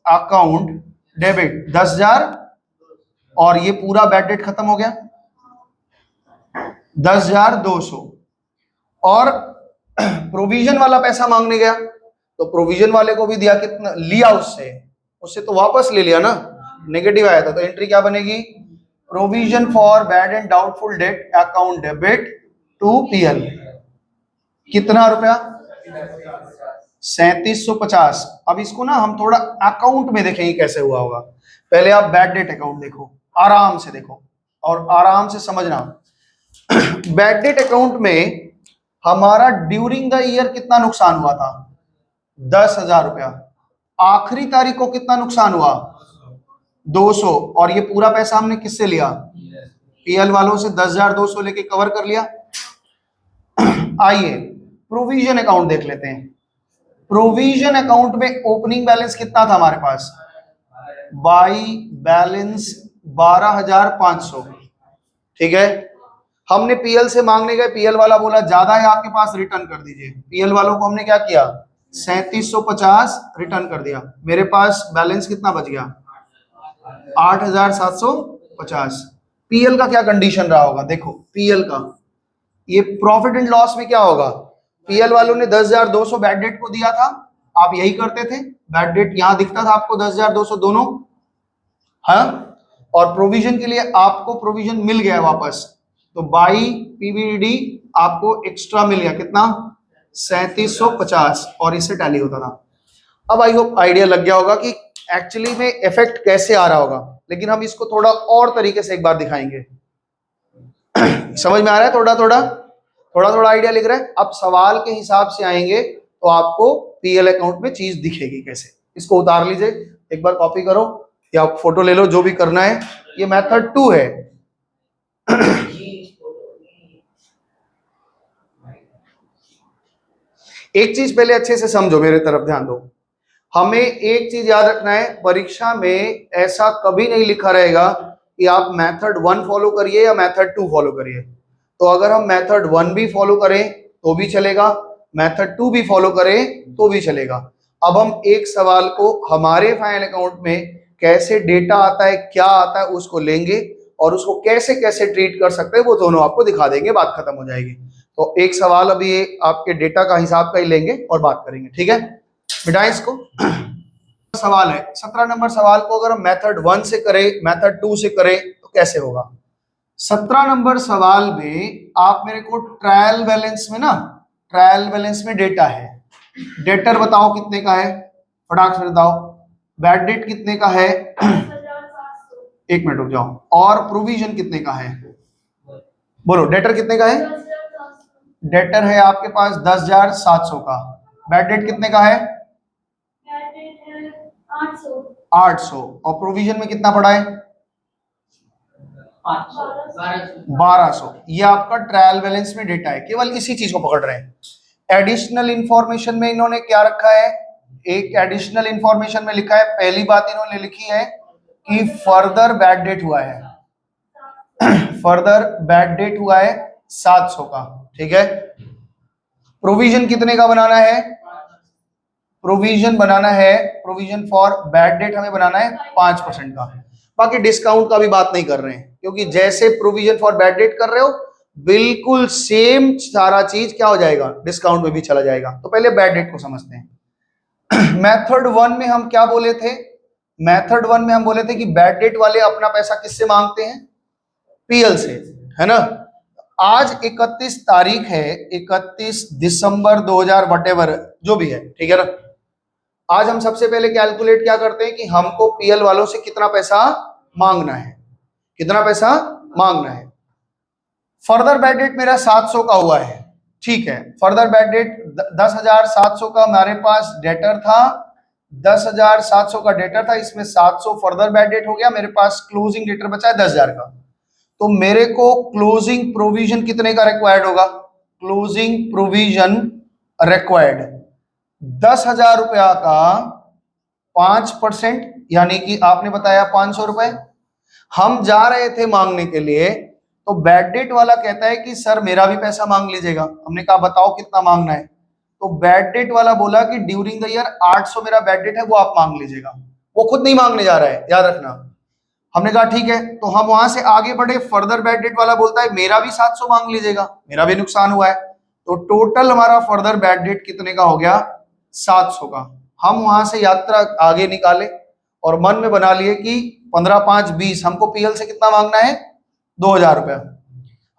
Speaker 1: account debit 10,000 और ये पूरा बैड डेट खत्म हो गया 10,200। और प्रोविजन वाला पैसा मांगने गया, तो प्रोविजन वाले को भी दिया, कितना लिया उससे तो वापस ले लिया ना, नेगेटिव आया था। तो एंट्री क्या बनेगी, provision for bad and doubtful debt account debit to PL. कितना रुपया, 3,750। अब इसको ना हम थोड़ा अकाउंट में देखेंगे कैसे हुआ होगा। पहले आप बैड डेट अकाउंट देखो, आराम से देखो और आराम से समझना। बैड डेट अकाउंट में हमारा ड्यूरिंग द ईयर कितना नुकसान हुआ था, 10,000 रुपया। आखिरी तारीख को कितना नुकसान हुआ, 200। और ये पूरा पैसा हमने किससे लिया, पीएल वालों से 10,200 लेके कवर कर लिया। आइए प्रोविजन अकाउंट देख लेते हैं। प्रोविजन अकाउंट में ओपनिंग बैलेंस कितना था हमारे पास, बाई बैलेंस 12,500। ठीक है, हमने पीएल से मांगने गए, पीएल वाला बोला ज्यादा है आपके पास, रिटर्न कर दीजिए। पीएल वालों को हमने क्या किया, 3,750 रिटर्न कर दिया। मेरे पास बैलेंस कितना बच गया, 8,750। पीएल का क्या कंडीशन रहा होगा, देखो पीएल का ये प्रॉफिट एंड लॉस में क्या होगा, पीएल वालों ने 10,200 बैड डेट को दिया था, आप यही करते थे, बैड डेट यहां दिखता था आपको 10,200 दोनों, हाँ। और प्रोविजन के लिए आपको प्रोविजन मिल गया वापस, तो बाई पीवीडी आपको एक्स्ट्रा मिल गया कितना, 3,750 और इससे टैली होता था। अब आई होप आइडिया लग गया होगा कि एक्चुअली में इफेक्ट कैसे आ रहा होगा, लेकिन हम इसको थोड़ा और तरीके से एक बार दिखाएंगे। समझ में आ रहा है, थोड़ा आइडिया लिख रहा है। अब सवाल के हिसाब से आएंगे तो आपको पीएल अकाउंट में चीज दिखेगी कैसे। इसको उतार लीजिए, एक बार कॉपी करो या फोटो ले लो, जो भी करना है। ये मेथड 2 है। एक चीज पहले अच्छे से समझो, मेरे तरफ ध्यान दो। हमें एक चीज याद रखना है, परीक्षा में ऐसा कभी नहीं लिखा रहेगा कि आप मेथड 1 फॉलो करिए या मेथड 2 फॉलो करिए। तो अगर हम मेथड 1 भी फॉलो करें तो भी चलेगा, मेथड 2 भी फॉलो करें तो भी चलेगा। अब हम एक सवाल को हमारे फाइनल अकाउंट में कैसे डेटा आता है, क्या आता है, उसको लेंगे और उसको कैसे कैसे ट्रीट कर सकते हैं वो दोनों आपको दिखा देंगे, बात खत्म हो जाएगी। तो एक सवाल अभी आपके डेटा का हिसाब का ही लेंगे और बात करेंगे, ठीक है। मिटाएं इसको। सवाल है 17 नंबर सवाल को अगर हम मेथड 1 से करें, मेथड 2 से करें तो कैसे होगा। 17 नंबर सवाल में आप मेरे को ट्रायल बैलेंस में ना, ट्रायल बैलेंस में डेटा है, डेटर बताओ कितने का है, फटाक से बताओ। बैड डेट कितने का है, 1 मिनट रुक जाओ। और प्रोविजन कितने का है, बोलो डेटर कितने का है। डेटर है आपके पास 10,700 का। बैड डेट कितने का है, 800, और प्रोविजन में कितना पड़ा है 1200। ये आपका ट्रायल बैलेंस में डेटा है, केवल इसी चीज को पकड़ रहे हैं। एडिशनल इंफॉर्मेशन में इन्होंने क्या रखा है, एक एडिशनल इंफॉर्मेशन में लिखा है, पहली बात इन्होंने लिखी है कि फर्दर बैड डेट हुआ है फर्दर बैड डेट हुआ है 700 का, ठीक है। प्रोविजन कितने का बनाना है, प्रोविजन बनाना है, प्रोविजन फॉर बैड डेट हमें बनाना है 5% का। बाकी डिस्काउंट का भी बात नहीं कर रहे हैं, क्योंकि जैसे प्रोविजन फॉर बैड डेट कर रहे हो बिल्कुल सेम सारा चीज क्या हो जाएगा, डिस्काउंट में भी चला जाएगा। तो पहले बैड डेट को समझते हैं। मेथड 1 में हम क्या बोले थे, मेथड 1 में हम बोले थे कि बैड डेट वाले अपना पैसा किससे मांगते हैं, पीएल से, है ना। आज 31 तारीख है, 31 दिसंबर 2000 वटेवर जो भी है, ठीक है ना। आज हम सबसे पहले कैलकुलेट क्या करते हैं कि हमको पीएल वालों से कितना पैसा मांगना है, कितना पैसा मांगना है। फर्दर बैड डेट मेरा 700 का हुआ है, ठीक है। फर्दर बैड डेट 10,700 का हमारे पास डेटर था, 10,700 का डेटर था, इसमें 700 फर्दर बैड डेट हो गया, मेरे पास क्लोजिंग डेटर बचा है 10,000 का। तो मेरे को क्लोजिंग प्रोविजन कितने का रिक्वायर्ड होगा, क्लोजिंग प्रोविजन रिक्वायर्ड 10,000 रुपया का 5%, यानी कि आपने बताया 500 रुपए। हम जा रहे थे मांगने के लिए, तो बैड डेट वाला कहता है कि सर मेरा भी पैसा मांग लीजिएगा। हमने कहा बताओ कितना मांगना है, तो बैड डेट वाला बोला कि ड्यूरिंग द ईयर 800 मेरा बैड डेट है, वो आप मांग लीजिएगा। वो खुद नहीं मांगने जा रहा है, याद रखना। हमने कहा ठीक है, तो हम वहां से आगे बढ़े, फर्दर बैड डेट वाला बोलता है मेरा भी 700 मांग लीजिएगा, मेरा भी नुकसान हुआ है। तो टोटल हमारा फर्दर बैड डेट कितने का हो गया, 700 का। हम वहां से यात्रा आगे निकाले और मन में बना लिए कि 15 5 20, हमको पीएल से कितना मांगना है, 2,000 रुपया।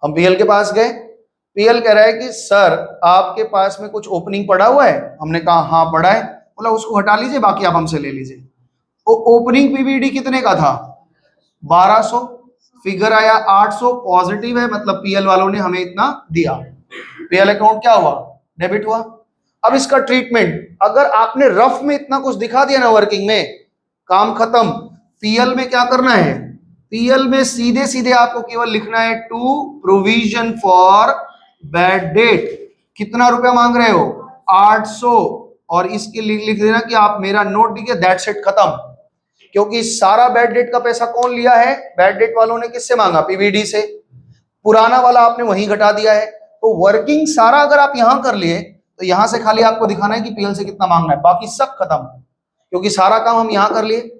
Speaker 1: हम पीएल के पास गए, पीएल कह रहा है कि सर आपके पास में कुछ ओपनिंग पड़ा हुआ है। हमने कहा हाँ पड़ा है। बोला उसको हटा लीजिए, बाकी आप हमसे ले लीजिए। तो ओपनिंग पीवीडी कितने का था, 1200, फिगर आया 800, पॉजिटिव है, मतलब पीएल वालों ने हमें इतना दिया। पीएल अकाउंट क्या हुआ, डेबिट हुआ। अब इसका ट्रीटमेंट, अगर आपने रफ में इतना कुछ दिखा दिया ना वर्किंग में, काम खत्म। पीएल में क्या करना है, पीएल में सीधे सीधे आपको केवल लिखना है to provision for bad debt. कितना रुपया मांग रहे हो, 800, और इसके लिख देना कि आप मेरा नोट दीजिए, दैट्स इट, खत्म। क्योंकि सारा बैड डेट का पैसा कौन लिया है, बैड डेट वालों ने किससे मांगा, पीवीडी से। पुराना वाला आपने वहीं घटा दिया है। तो वर्किंग सारा अगर आप यहां कर लिए, तो यहां से खाली आपको दिखाना है कि पीएल से कितना मांगना है, बाकी सब खत्म, क्योंकि सारा काम हम यहां कर लिए।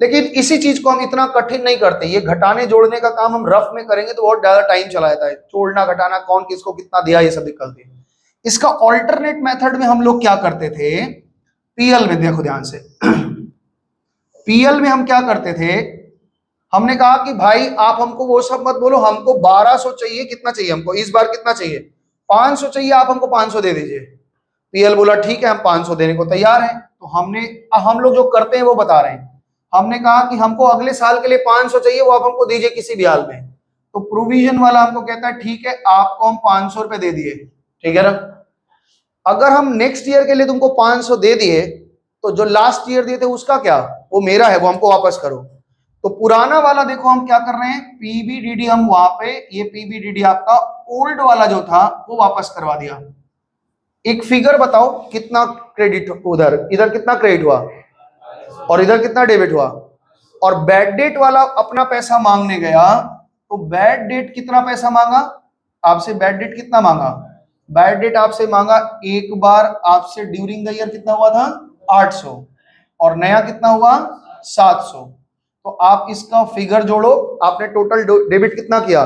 Speaker 1: लेकिन इसी चीज को हम इतना कठिन नहीं करते, ये घटाने जोड़ने का काम हम रफ में करेंगे तो बहुत ज्यादा टाइम चला जाता है। जोड़ना घटाना, कौन किसको कितना दिया, ये सब निकलते हैं। इसका ऑल्टरनेट मेथड में हम लोग क्या करते थे, पीएल में देखो ध्यान से। पीएल में हम क्या करते थे, हमने कहा कि भाई आप हमको वो सब मत बोलो, हमको 1200 चाहिए, कितना चाहिए हमको इस बार, कितना चाहिए, 500 चाहिए, आप हमको 500 दे दीजिए। पीएल बोला ठीक है, हम 500 देने को तैयार हैं। तो हम लोग जो करते हैं वो बता रहे हैं। हमने कहा कि हमको अगले साल के लिए 500 चाहिए, वो आप हमको दीजिए किसी भी हाल में। तो प्रोविजन वाला हमको कहता है ठीक है, आपको हम 500 रुपए दे दिए, ठीक है ना। अगर हम नेक्स्ट ईयर के लिए तुमको 500 दे दिए, तो जो लास्ट ईयर दिए थे उसका क्या, वो मेरा है, वो हमको वापस करो। तो पुराना वाला देखो हम क्या कर रहे हैं, पीबीडीडी हम वहां पे, ये पीबीडीडी आपका ओल्ड वाला जो था वो वापस करवा दिया। एक फिगर बताओ कितना क्रेडिट, उधर इधर कितना क्रेडिट हुआ और इधर कितना डेबिट हुआ। और बैड डेट वाला अपना पैसा मांगने गया, तो बैड डेट कितना पैसा मांगा आपसे, बैड डेट कितना मांगा, बैड डेट आपसे मांगा एक बार आपसे ड्यूरिंग द ईयर कितना हुआ था 800, और नया कितना हुआ 700। तो आप इसका फिगर जोड़ो, आपने टोटल डेबिट कितना किया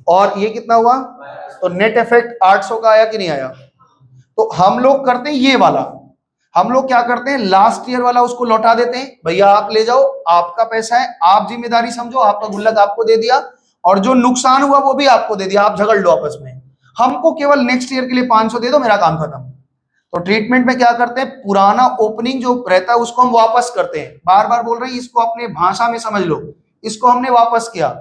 Speaker 1: और ये कितना हुआ, तो नेट इफेक्ट 800 का आया कि नहीं आया। तो हम लोग करते हैं ये वाला, हम लोग क्या करते हैं, लास्ट ईयर वाला उसको लौटा देते हैं, भैया आप ले जाओ, आपका पैसा है, आप जिम्मेदारी समझो, आपका गुल्लक आपको दे दिया, और जो नुकसान हुआ वो भी आपको दे दिया, आप झगड़ लो आपस में, हमको केवल नेक्स्ट ईयर के लिए 500 दे दो, मेरा काम खत्म। तो ट्रीटमेंट में क्या करते हैं, पुराना ओपनिंग जो रहता है उसको हम वापस करते हैं। बार बार बोल रहे हैं, इसको अपने भाषा में समझ लो। इसको हमने वापस किया,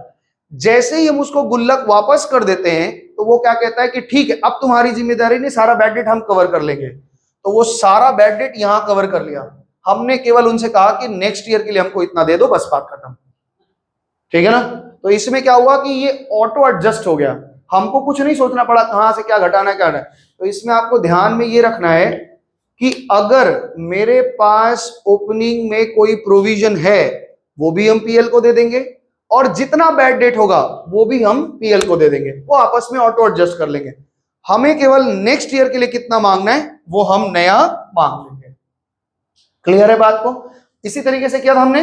Speaker 1: जैसे ही हम उसको गुल्लक वापस कर देते हैं, तो वो क्या कहता है कि ठीक है अब तुम्हारी जिम्मेदारी नहीं, सारा बैड डेट हम कवर कर लेंगे। तो वो सारा बैड डेट यहां कवर कर लिया। हमने केवल उनसे कहा कि नेक्स्ट ईयर के लिए हमको इतना दे दो, बस बात खत्म, ठीक है ना। तो इसमें क्या हुआ कि ये ऑटो एडजस्ट हो गया, हमको कुछ नहीं सोचना पड़ा कहां से क्या घटाना क्या है। तो इसमें आपको ध्यान में ये रखना है कि अगर मेरे पास ओपनिंग में कोई प्रोविजन है वो भी हम पीएल को दे देंगे, और जितना बैड डेट होगा वो भी हम पीएल को दे देंगे, वो आपस में ऑटो एडजस्ट कर लेंगे। हमें केवल नेक्स्ट ईयर के लिए कितना मांगना है वो हम नया मांग लेंगे। क्लियर है बात को? इसी तरीके से किया था हमने,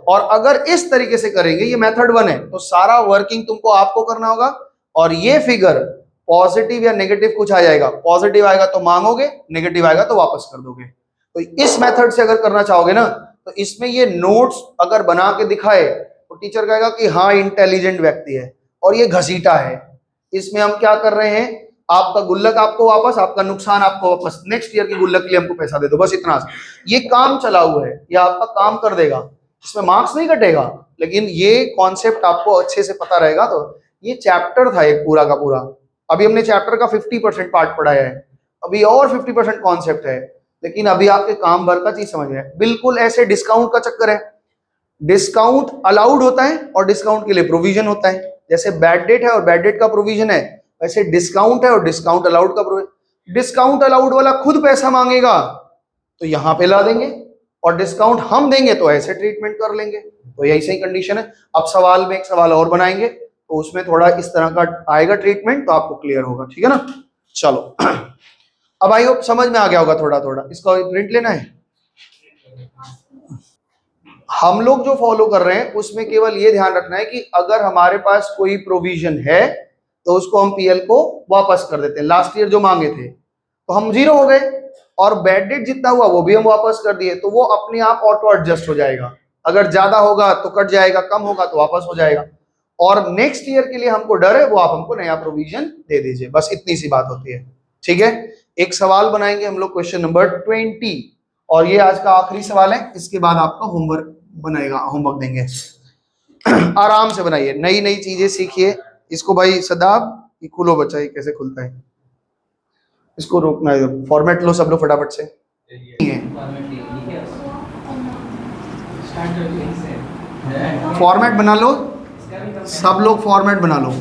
Speaker 1: और अगर इस तरीके से करेंगे, ये मेथड 1 है, तो सारा वर्किंग तुमको आपको करना होगा, और ये फिगर पॉजिटिव या नेगेटिव कुछ आ जाएगा, पॉजिटिव आएगा तो मांगोगे, नेगेटिव आएगा तो वापस कर दोगे। तो इस मेथड से अगर करना चाहोगे ना, तो इसमें ये नोट्स अगर बना के दिखाए तो टीचर कहेगा कि हाँ इंटेलिजेंट व्यक्ति है, और ये घसीटा है। इसमें हम क्या कर रहे हैं, आपका गुल्लक आपको वापस, आपका नुकसान आपको वापस, नेक्स्ट ईयर की गुल्लक के लिए हमको पैसा दे दो, बस इतना से। ये काम चला हुआ है, ये आपका काम कर देगा, इसमें मार्क्स नहीं कटेगा, लेकिन ये कॉन्सेप्ट आपको अच्छे से पता रहेगा। तो ये चैप्टर था एक पूरा का पूरा, अभी हमने चैप्टर का 50% पार्ट पढ़ाया है, अभी और 50% कॉन्सेप्ट है, लेकिन अभी आपके काम भर का चीज समझ में है। बिल्कुल ऐसे डिस्काउंट का चक्कर है, डिस्काउंट अलाउड होता है और डिस्काउंट के लिए प्रोविजन होता है। जैसे बैड डेट है और बैड डेट का प्रोविजन है, वैसे डिस्काउंट है और डिस्काउंट अलाउड का प्रोविजन। डिस्काउंट अलाउड वाला खुद पैसा मांगेगा तो यहां पे ला देंगे, और डिस्काउंट हम देंगे तो ऐसे ट्रीटमेंट कर लेंगे। तो यही सही कंडीशन है। अब सवाल में एक सवाल और बनाएंगे तो उसमें थोड़ा इस तरह का आएगा ट्रीटमेंट, तो आपको क्लियर होगा, ठीक है ना। चलो अब आई होप समझ में आ गया होगा थोड़ा थोड़ा। इसका प्रिंट लेना है। हम लोग जो फॉलो कर रहे हैं उसमें केवल ये ध्यान रखना है कि अगर हमारे पास कोई प्रोविजन है तो उसको हम पीएल को वापस कर देते हैं। लास्ट ईयर जो मांगे थे तो हम 0 हो गए, और बैड डेट जितना हुआ वो भी हम वापस कर दिए, तो वो अपने आप ऑटो एडजस्ट हो जाएगा। अगर ज्यादा होगा तो कट जाएगा, कम होगा तो वापस हो जाएगा। और नेक्स्ट ईयर के लिए हमको डर है, वो आप हमको नया प्रोविजन दे दीजिए, बस इतनी सी बात होती है, ठीक है। एक सवाल बनाएंगे हम लोग, क्वेश्चन नंबर 20, और ये आज का आखिरी सवाल है। इसके बाद आपका होमवर्क बनाएगा, होमवर्क देंगे। आराम से बनाइए, नई नई चीजें सीखिए। इसको भाई सदाब ये खुलो बच्चा, ये कैसे खुलता है, इसको रोकना है। फॉर्मेट लो सब लोग फटाफट से। फॉर्मेट बना लो सब लोग, फॉर्मेट बना लो।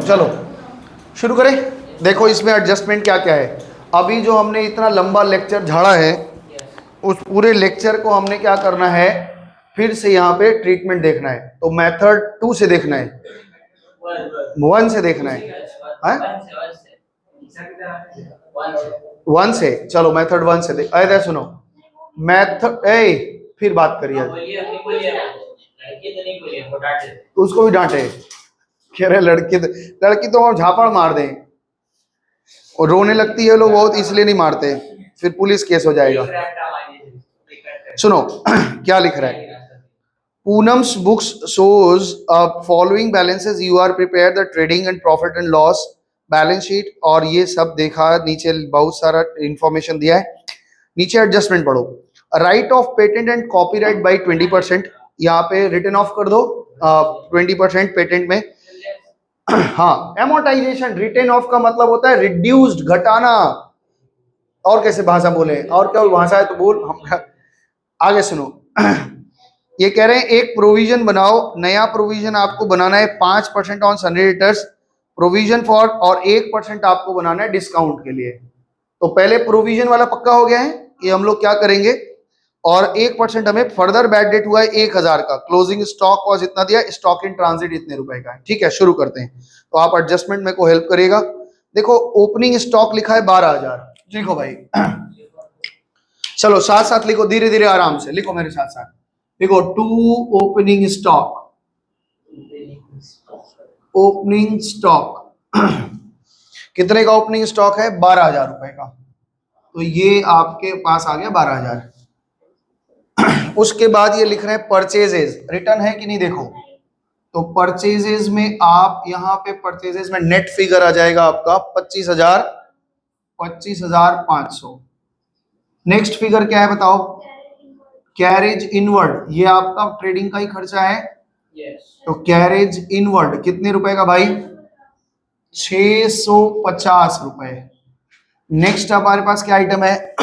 Speaker 1: चलो शुरू करें। देखो इसमें एडजस्टमेंट क्या क्या है। अभी जो हमने इतना लंबा लेक्चर झाड़ा है, उस पूरे लेक्चर को हमने क्या करना है, फिर से यहाँ पे ट्रीटमेंट देखना है। तो मेथड 2 से देखना है, 1 से देखना है, 1 से। चलो मेथड 1 से देख। अरे सुनो मेथड, फिर बात करिए। तो उसको भी डांटे, कह रहे लड़की तो हम झापड़ मार दें, और रोने लगती है लोग बहुत, इसलिए नहीं मारते, फिर पुलिस केस हो जाएगा। सुनो क्या लिख रहा है। Poonam's books shows following balances, you are prepare the trading and profit and loss balance sheet, और ये सब देखा, नीचे बहुत सारा इंफॉर्मेशन दिया है। नीचे एडजस्टमेंट पढ़ो। Right of patent and copyright by 20%, यहाँ पे रिटर्न ऑफ कर दो 20% पेटेंट में। हाँ, एमोर्टाइजेशन, रिटेन ऑफ का मतलब होता है रिड्यूस्ड, घटाना। और कैसे भाषा बोले, और क्या भाषा है तो बोल। हम आगे सुनो। ये कह रहे हैं एक प्रोविजन बनाओ, नया प्रोविजन आपको बनाना है 5% on Sunday returns provision for, और 1% आपको बनाना है डिस्काउंट के लिए। तो पहले प्रोविजन वाला पक्का हो गया है, ये हम लोग क्या करेंगे, और 1% हमें फर्दर बैड डेट हुआ है 1000 का, क्लोजिंग स्टॉक वॉज इतना दिया, स्टॉक इन ट्रांजिट इतने रुपए का है, ठीक है। शुरू करते हैं, तो आप एडजस्टमेंट में को हेल्प करिएगा। देखो ओपनिंग स्टॉक लिखा है 12000, लिखो भाई। चलो साथ साथ लिखो, धीरे धीरे आराम से लिखो मेरे साथ साथ। देखो to opening stock, opening stock कितने का ओपनिंग स्टॉक है, 12000 रुपए का। तो ये आपके पास आ गया 12000। उसके बाद ये लिख रहे हैं परचेजेस, रिटर्न है कि नहीं देखो। तो परचेजेस में आप यहाँ पे परचेजेस में नेट फिगर आ जाएगा आपका 25,500। नेक्स्ट फिगर क्या है बताओ, कैरेज इनवर्ड, ये आपका ट्रेडिंग का ही खर्चा है,
Speaker 2: Yes.
Speaker 1: तो कैरेज इनवर्ड कितने रुपए का भाई? 650 रुपए। नेक्स्ट हमारे पास क्या आइटम है?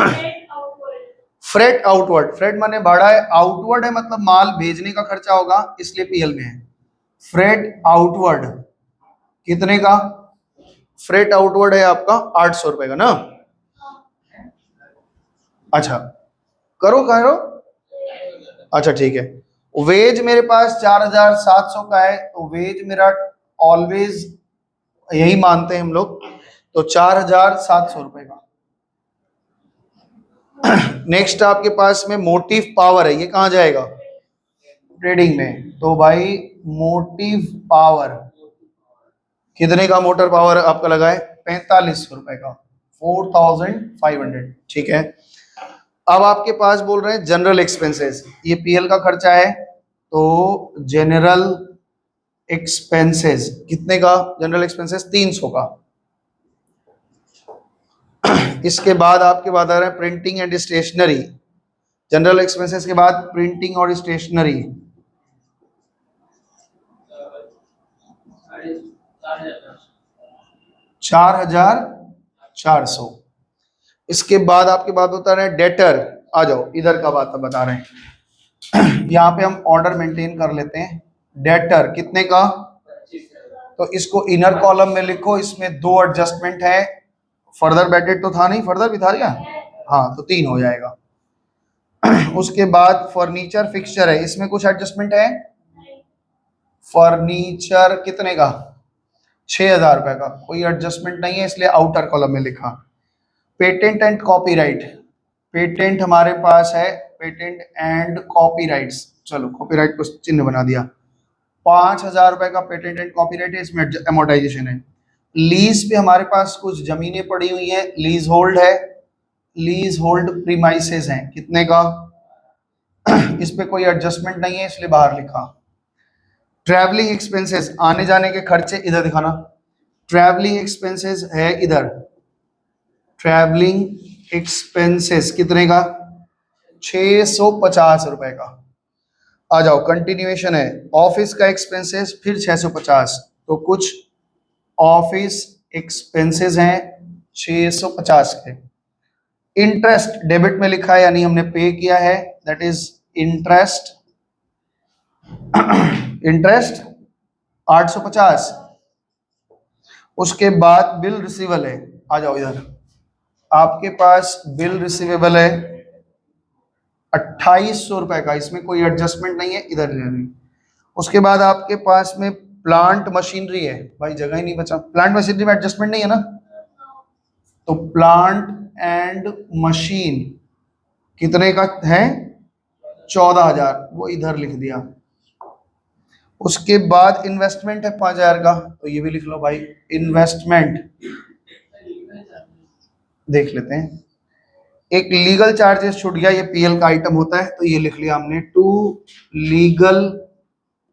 Speaker 1: Freight outward. फ्रेट माने भाड़ा है, आउटवर्ड है मतलब माल भेजने का खर्चा होगा, इसलिए पीएल में है। फ्रेट आउटवर्ड कितने का? फ्रेट आउटवर्ड है आपका 800 रुपए का ना। अच्छा करो करो, अच्छा ठीक है। वेज मेरे पास 4700 का है, तो वेज मेरा ऑलवेज यही मानते हैं हम लोग, तो 4700 रुपए का। नेक्स्ट आपके पास में मोटिव पावर है, ये कहाँ जाएगा? ट्रेडिंग में। तो भाई मोटिव पावर कितने का मोटर पावर आपका लगा है? 4500 रुपए का, 4500। ठीक है। अब आपके पास बोल रहे हैं जनरल एक्सपेंसेस, ये पीएल का खर्चा है, तो जनरल एक्सपेंसेस कितने का? जनरल एक्सपेंसेस 300 का। इसके बाद आपके बाद आ रहा है printing and stationery. General expenses के बाद प्रिंटिंग और स्टेशनरी 4400। इसके बाद आपके बात बता रहे हैं डेटर। आ जाओ इधर का बात बता रहे हैं। यहाँ पे हम ऑर्डर मेंटेन कर लेते हैं। डेटर कितने का? तो इसको इनर कॉलम में लिखो, इसमें 2 एडजस्टमेंट है। फर्दर बैडेड तो था नहीं, फर्दर भी था क्या? हाँ, तो 3 हो जाएगा। उसके बाद फर्नीचर फिक्सचर है, इसमें कुछ एडजस्टमेंट है? फर्नीचर कितने का? 6000 रुपए का, कोई एडजस्टमेंट नहीं है, इसलिए आउटर कॉलम में लिखा। पेटेंट एंड कॉपीराइट, पेटेंट हमारे पास है, पेटेंट एंड कॉपीराइट्स, चलो कॉपीराइट को चिन्ह बना दिया। 5000 रुपए का पेटेंट एंड कॉपीराइट है, इसमें एमोर्टाइजेशन है। लीज पे हमारे पास कुछ जमीनें पड़ी हुई हैं, लीज होल्ड है, लीज होल्ड प्रीमाइसेस हैं, कितने का? इस पे कोई एडजस्टमेंट नहीं है, इसलिए बाहर लिखा। ट्रैवलिंग एक्सपेंसेस, आने जाने के खर्चे इधर दिखाना। ट्रैवलिंग एक्सपेंसेस है इधर, ट्रैवलिंग एक्सपेंसेस कितने का? 650 रुपए का। आ जाओ कंटिन्यूएशन है, ऑफिस का एक्सपेंसेस फिर 650, तो कुछ ऑफिस एक्सपेंसेस हैं 650 के। इंटरेस्ट डेबिट में लिखा है, यानी हमने पे किया है, दैट इज इंटरेस्ट। इंटरेस्ट 850। उसके बाद बिल रिसीवेबल है, आ जाओ इधर, आपके पास बिल रिसीवेबल है 2800 रुपए का, इसमें कोई एडजस्टमेंट नहीं है, इधर नहीं। उसके बाद आपके पास में प्लांट मशीनरी है, भाई जगह ही नहीं बचा, प्लांट मशीनरी में एडजस्टमेंट नहीं है ना, तो प्लांट एंड मशीन कितने का है? 14000, वो इधर लिख दिया। उसके बाद इन्वेस्टमेंट है 5000 का, तो ये भी लिख लो भाई, इन्वेस्टमेंट देख लेते हैं। एक लीगल चार्जेस छूट गया, ये पीएल का आइटम होता है, तो ये लिख लिया हमने, 2 लीगल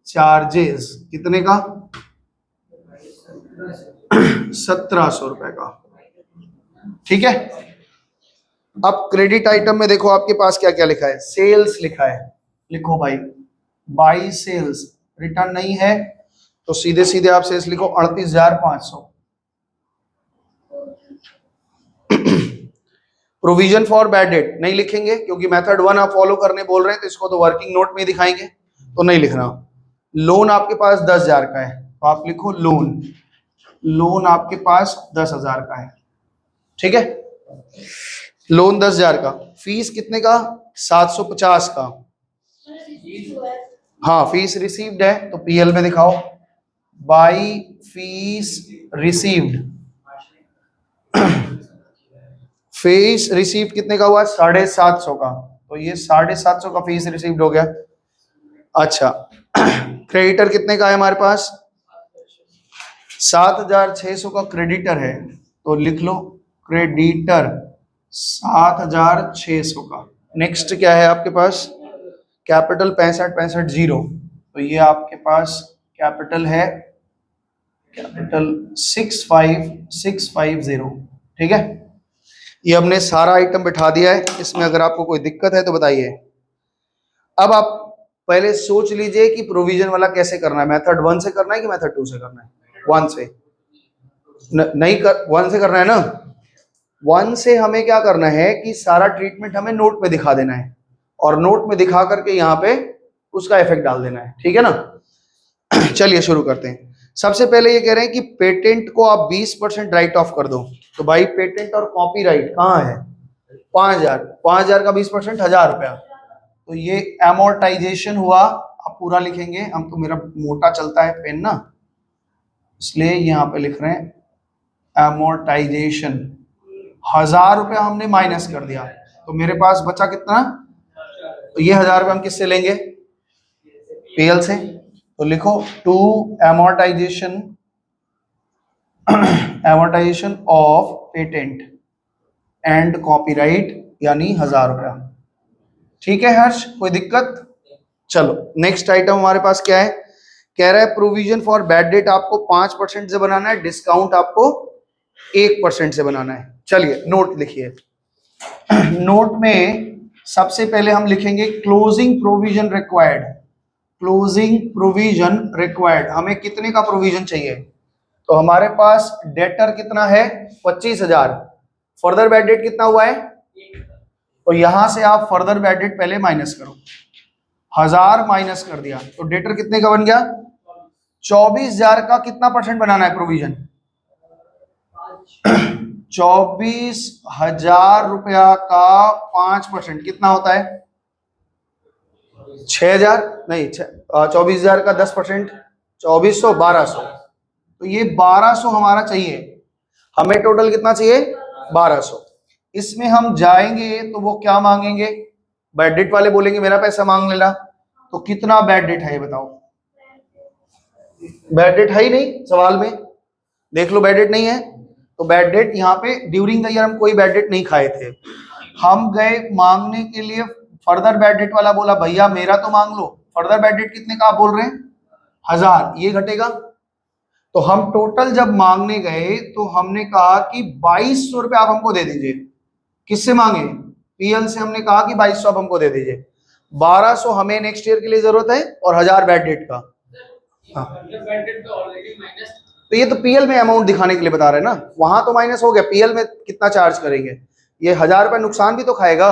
Speaker 1: चार्जेस कितने का? 1700 रुपए का। ठीक है। अब क्रेडिट आइटम में देखो आपके पास क्या क्या लिखा है, सेल्स लिखा है, लिखो भाई बाई सेल्स, रिटर्न नहीं है, तो सीधे सीधे आप सेल्स लिखो 38500। प्रोविजन फॉर बैड डेट नहीं लिखेंगे, क्योंकि मेथड 1 आप फॉलो करने बोल रहे हैं, तो इसको तो वर्किंग नोट में दिखाएंगे, तो नहीं लिखना। लोन आपके पास 10,000 का है, तो आप लिखो लोन, लोन आपके पास 10,000 का है। ठीक है, लोन 10,000 का। फीस कितने का? 750 का। हाँ, फीस रिसीव्ड है, तो पीएल में दिखाओ, by fees received. Fees received कितने का हुआ? 750 का, तो ये 750 का फीस रिसीव्ड हो गया। अच्छा, क्रेडिटर कितने का है हमारे पास? 7600 का क्रेडिटर है, तो लिख लो क्रेडिटर 7600 का। नेक्स्ट क्या है आपके पास? कैपिटल 6550, तो ये आपके पास कैपिटल है, कैपिटल 65650। ठीक है, ये हमने सारा आइटम बिठा दिया है, इसमें अगर आपको कोई दिक्कत है तो बताइए। अब आप पहले सोच लीजिए कि प्रोविजन वाला कैसे करना है, मेथड 1 से करना है कि मेथड 2 से करना है? 1 से नहीं कर 1 से करना है ना। 1 से हमें क्या करना है कि सारा ट्रीटमेंट हमें नोट में दिखा देना है और नोट में दिखा करके यहाँ पे उसका इफेक्ट डाल देना है, ठीक है ना। चलिए शुरू करते हैं। सबसे पहले ये कह रहे हैं कि पेटेंट को आप 20% राइट ऑफ कर दो। तो भाई पेटेंट और कॉपीराइट कहाँ है? 5000, 5000 का 20% 1000 रुपया। तो ये एमोर्टाइजेशन हुआ। आप पूरा लिखेंगे, हम तो मेरा मोटा चलता है पेन ना, इसलिए यहाँ पे लिख रहे हैं एमोर्टाइजेशन। 1000 रुपया हमने माइनस कर दिया, तो मेरे पास बचा कितना? तो ये 1000 रुपये हम किससे लेंगे? पीएल से। तो लिखो to amortisation amortisation of patent and copyright यानी 1000 रुपया। ठीक है हर्ष, कोई दिक्कत? चलो नेक्स्ट आइटम हमारे पास क्या है? कह रहा है प्रोविजन फॉर बैड डेट आपको 5% से बनाना है, डिस्काउंट आपको 1% से बनाना है। चलिए नोट लिखिए। नोट में सबसे पहले हम लिखेंगे closing provision required. Closing provision required, हमें कितने का प्रोविजन चाहिए? तो हमारे पास डेटर कितना है? 25,000। फर्दर बैड डेट कितना हुआ है? तो यहां से आप फर्दर बैड डेट पहले माइनस करो। 1000 माइनस कर दिया तो डेटर कितने का बन गया? 24,000 का कितना परसेंट बनाना है प्रोविजन? 24,000 रुपया का 5% कितना होता है? 6,000 नहीं, 24,000 का 10%, 2400, 1200। तो ये 1200 हमारा चाहिए। हमें टोटल कितना चाहिए? 1200। इसमें हम जाएंगे तो वो क्या मांगेंगे? बैड डेट वाले बोलेंगे मेरा पैसा मांग लेना। तो कितना बैड डेट है ये बताओ? बैड डेट है ही नहीं सवाल में, देख लो बैड डेट नहीं है। तो बैड डेट यहाँ पे ड्यूरिंग द ईयर हम कोई बैड डेट नहीं खाए थे। हम गए मांगने के लिए, फर्दर बैड डेट वाला बोला भैया मेरा तो मांग लो। फर्दर बैड डेट कितने का आप बोल रहे हैं? 1000, ये घटेगा। तो हम टोटल जब मांगने गए तो हमने कहा कि 2200 रुपये आप हमको दे दीजिए। किससे मांगे? पीएल से। हमने कहा कि 2200 आप हमको दे दीजिए। 1200 हमें नेक्स्ट ईयर के लिए जरूरत है और 1000 बैड डेट का। हाँ तो ये तो पीएल में अमाउंट दिखाने के लिए बता रहे हैं ना, वहां तो माइनस हो गया, पीएल में कितना चार्ज करेंगे? ये 1000 रुपये नुकसान भी तो खाएगा।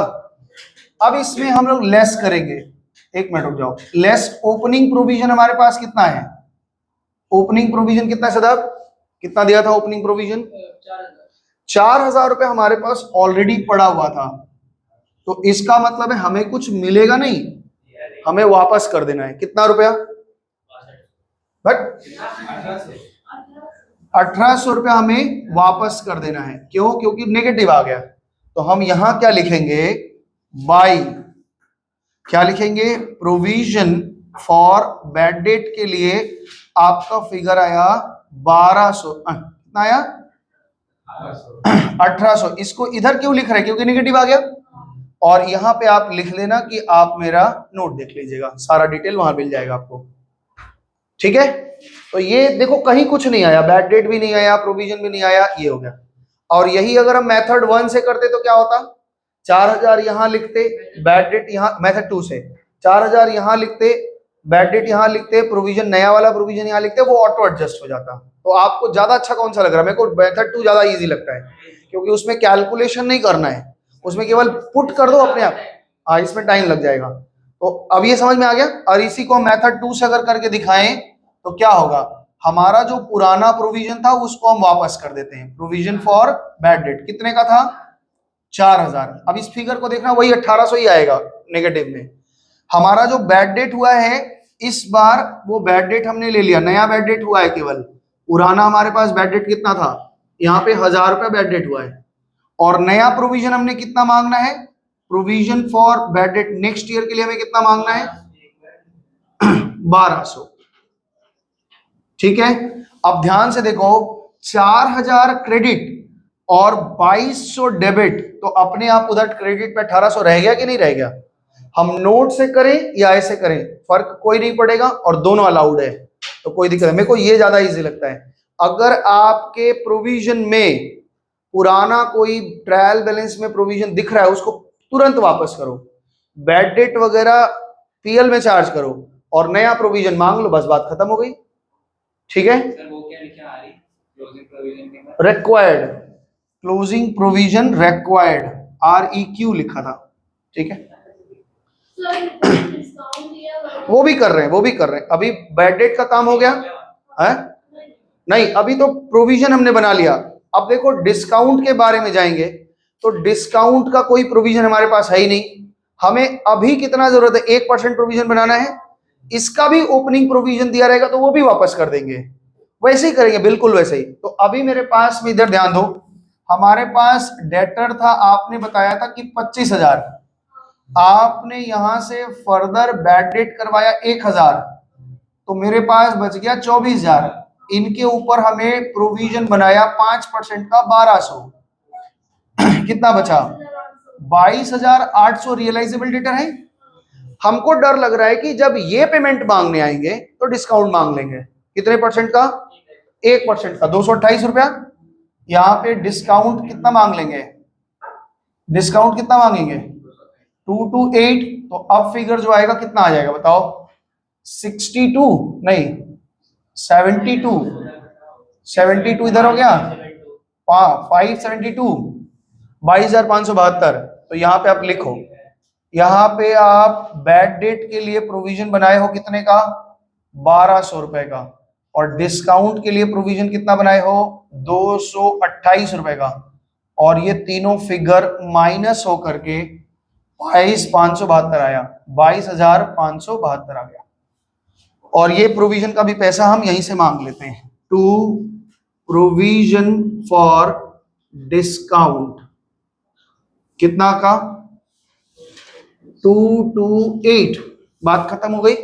Speaker 1: अब इसमें हम लोग लेस करेंगे। एक मिनट रुक जाओ। लेस ओपनिंग प्रोविजन हमारे पास कितना है? ओपनिंग प्रोविजन कितना है सदाब? कितना दिया था ओपनिंग प्रोविजन? 4000 रुपये हमारे पास ऑलरेडी पड़ा हुआ था। तो इसका मतलब है हमें कुछ मिलेगा नहीं, हमें वापस कर देना है। कितना रुपया? बट 1800 रुपया हमें वापस कर देना है। क्यों? क्योंकि नेगेटिव आ गया। तो हम यहां क्या लिखेंगे? बाई क्या लिखेंगे? प्रोविजन फॉर बैड डेट के लिए आपका फिगर आया 1200। कितना आया? 1800। इसको इधर क्यों लिख रहे हैं? क्योंकि नेगेटिव आ गया। और यहां पे आप लिख लेना कि आप मेरा नोट देख लीजिएगा, सारा डिटेल वहां मिल जाएगा आपको। ठीक है, तो ये देखो कहीं कुछ नहीं आया, बैड डेट भी नहीं आया, प्रोविजन भी नहीं आया, ये हो गया। और यही अगर हम मेथड 1 से करते तो क्या होता? 4000 यहां लिखते, बैड डेट यहां, मेथड 2 से 4000 यहां लिखते, बैड डेट यहां लिखते, प्रोविजन नया वाला प्रोविजन यहां लिखते, वो ऑटो एडजस्ट हो जाता। तो आपको ज्यादा अच्छा कौन सा लग रहा है? मेरे को मेथड 2 ज्यादा इजी लगता है, क्योंकि उसमें कैलकुलेशन नहीं करना है, उसमें केवल पुट कर दो अपने आप। हाँ, इसमें टाइम लग जाएगा। तो अब ये समझ में आ गया। और इसी को मेथड 2 से अगर करके दिखाएं तो क्या होगा? हमारा जो पुराना प्रोविजन था उसको हम वापस कर देते हैं। प्रोविजन फॉर बैड डेट कितने का था? 4000। अब इस फिगर को देखना, वही 1800 ही आएगा नेगेटिव में। हमारा जो बैड डेट हुआ है इस बार, वो बैड डेट हमने ले लिया, नया बैड डेट हुआ है केवल। पुराना हमारे पास बैड डेट कितना था? यहाँ पे 1000 रुपया बैड डेट हुआ है। और नया प्रोविजन हमने कितना मांगना है? Provision for bad date next year के लिए हमें कितना मांगना है? 1200। ठीक है, अब ध्यान से देखो, 4000 क्रेडिट और 2200 डेबिट, तो अपने आप उधर क्रेडिट पे 1800 रह गया कि नहीं रह गया? हम नोट से करें या ऐसे करें फर्क कोई नहीं पड़ेगा, और दोनों अलाउड है, तो कोई दिक्कत नहीं। मेरे को ये ज्यादा इजी लगता है। अगर आपके प्रोविजन में पुराना कोई ट्रायल बैलेंस में प्रोविजन दिख रहा है, उसको तुरंत वापस करो। बैड डेट वगैरह पीएल में चार्ज करो और नया प्रोविजन मांग लो, बस बात खत्म हो गई। ठीक है,
Speaker 2: सर वो क्या लिखा आ रही क्लोजिंग प्रोविजन के बाद?
Speaker 1: Required, closing provision required, REQ लिखा था। ठीक है, वो भी कर रहे हैं, वो भी कर रहे हैं। अभी बैड डेट का काम हो गया है? नहीं, अभी तो प्रोविजन हमने बना लिया। अब देखो डिस्काउंट के बारे में जाएंगे तो डिस्काउंट का कोई प्रोविजन हमारे पास है ही नहीं। हमें अभी कितना जरूरत है, 1% प्रोविजन बनाना है। इसका भी ओपनिंग प्रोविजन दिया रहेगा तो वो भी वापस कर देंगे, वैसे ही करेंगे, बिल्कुल वैसे ही। तो अभी मेरे पास में, इधर ध्यान दो, हमारे पास डेटर था, आपने बताया था कि 25,000, आपने यहां से फर्दर बैड डेट करवाया 1,000, तो मेरे पास बच गया 24,000। इनके ऊपर हमें प्रोविजन बनाया 5% का 1200, कितना बचा? 22,800 रियलाइजेबल डेटर है। हमको डर लग रहा है कि जब ये पेमेंट मांगने आएंगे तो डिस्काउंट मांग लेंगे। कितने परसेंट का? 1% का, 228 रुपया। यहाँ पे डिस्काउंट कितना मांग लेंगे? डिस्काउंट कितना मांगेंगे? 228। तो अब फिगर जो आएगा कितना आ जाएगा बताओ? 62 नहीं, 72। 72 इधर हो गया, 572, 22,572। तो यहाँ पे आप लिखो, यहाँ पे आप बैड डेट के लिए प्रोविजन बनाए हो कितने का? 1,200 रुपए का। और डिस्काउंट के लिए प्रोविजन कितना बनाए हो? 228 रुपए का। और ये तीनों फिगर माइनस होकर के 22,572 आया, 22,572 आ गया। और ये प्रोविजन का भी पैसा हम यहीं से मांग लेते हैं, टू प्रोविजन फॉर डिस्काउंट, कितना का? 228। बात खत्म हो गई।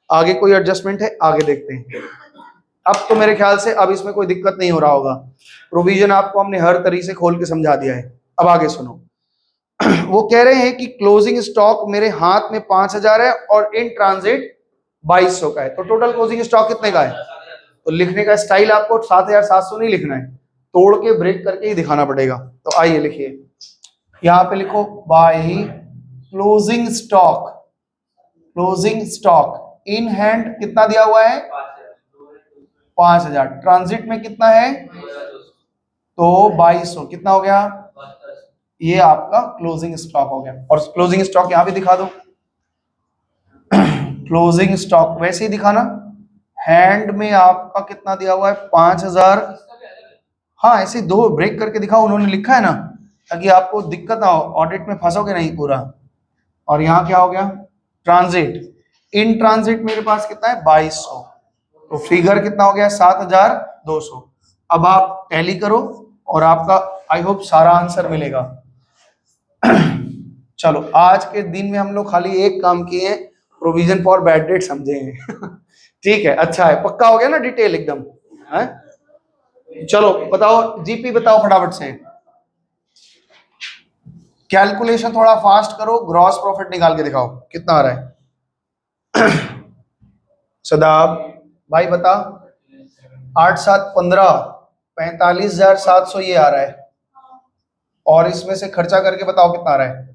Speaker 1: आगे कोई एडजस्टमेंट है? आगे देखते हैं। अब तो मेरे ख्याल से अब इसमें कोई दिक्कत नहीं हो रहा होगा। प्रोविजन आपको हमने हर तरीके से खोल के समझा दिया है। अब आगे सुनो। वो कह रहे हैं कि क्लोजिंग स्टॉक मेरे हाथ में 5,000 है और इन ट्रांजिट 2,200 का है, तो टोटल क्लोजिंग स्टॉक कितने का है? तो लिखने का स्टाइल आपको 7,700 नहीं लिखना है, तोड़ के ब्रेक करके ही दिखाना पड़ेगा। तो आइए लिखिए, यहाँ पे लिखो by closing stock, closing stock in hand कितना दिया हुआ है? 5,000। ट्रांजिट में कितना है? तो 2,200, कितना हो गया? ये आपका क्लोजिंग स्टॉक हो गया। और क्लोजिंग स्टॉक यहाँ भी दिखा दो, क्लोजिंग स्टॉक वैसे ही दिखाना। हैंड में आपका कितना दिया हुआ है? 5,000। हाँ, ऐसे दो ब्रेक करके दिखाओ, उन्होंने लिखा है ना, ताकि आपको दिक्कत ना हो, ऑडिट में फंसोगे नहीं पूरा। और यहाँ क्या हो गया? ट्रांजिट, इन ट्रांजिट मेरे पास कितना है? 2,200। तो फिगर कितना हो गया? 7,200। अब आप टैली करो और आपका आई होप सारा आंसर मिलेगा। चलो, आज के दिन में हम लोग खाली एक काम किए हैं, प्रोविजन फॉर बैड डेट समझे हैं। ठीक है, अच्छा है, पक्का हो गया ना डिटेल एकदम है? चलो बताओ, जीपी बताओ फटाफट से। कैलकुलेशन थोड़ा फास्ट करो, ग्रॉस प्रॉफिट निकाल के दिखाओ कितना आ रहा है। सदाब भाई बता। 8 7 15, 45,700 ये आ रहा है। और इसमें से खर्चा करके बताओ कितना आ रहा है?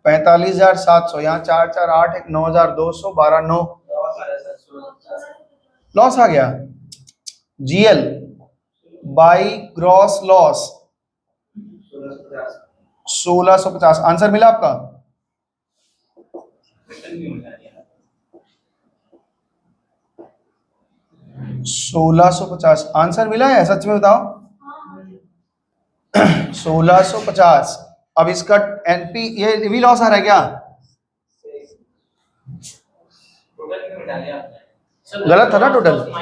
Speaker 1: 45,700। यहाँ 4 4 8 1 9,200, 12 9, लॉस आ गया। GL by gross loss 1,650। Answer मिला आपका? 1,650 आंसर मिला है, सच में बताओ। 1,650। अब इसका एनपी ये भी लॉस आ रहा है क्या? गलत था ना टोटल?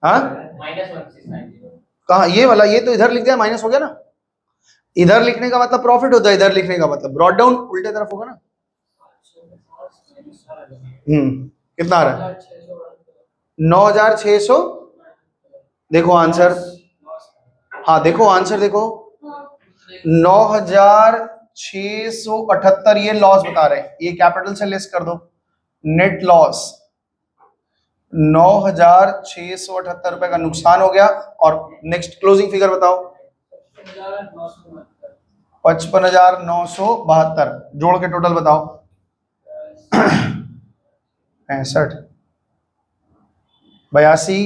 Speaker 1: हाँ, कहा ये वाला? ये तो इधर लिख दिया, माइनस हो गया ना। इधर लिखने का मतलब प्रॉफिट होता है, इधर लिखने का मतलब ब्रॉड डाउन उल्टे तरफ होगा ना। कितना आ रहा है? 9,600। देखो आंसर, हाँ देखो आंसर देखो, 9,678 ये लॉस बता रहे हैं। ये कैपिटल से लेस कर दो, नेट लॉस 9,678 रुपए का नुकसान हो गया। और नेक्स्ट क्लोजिंग फिगर बताओ। 55,972 जोड़ के टोटल बताओ। 65, 82,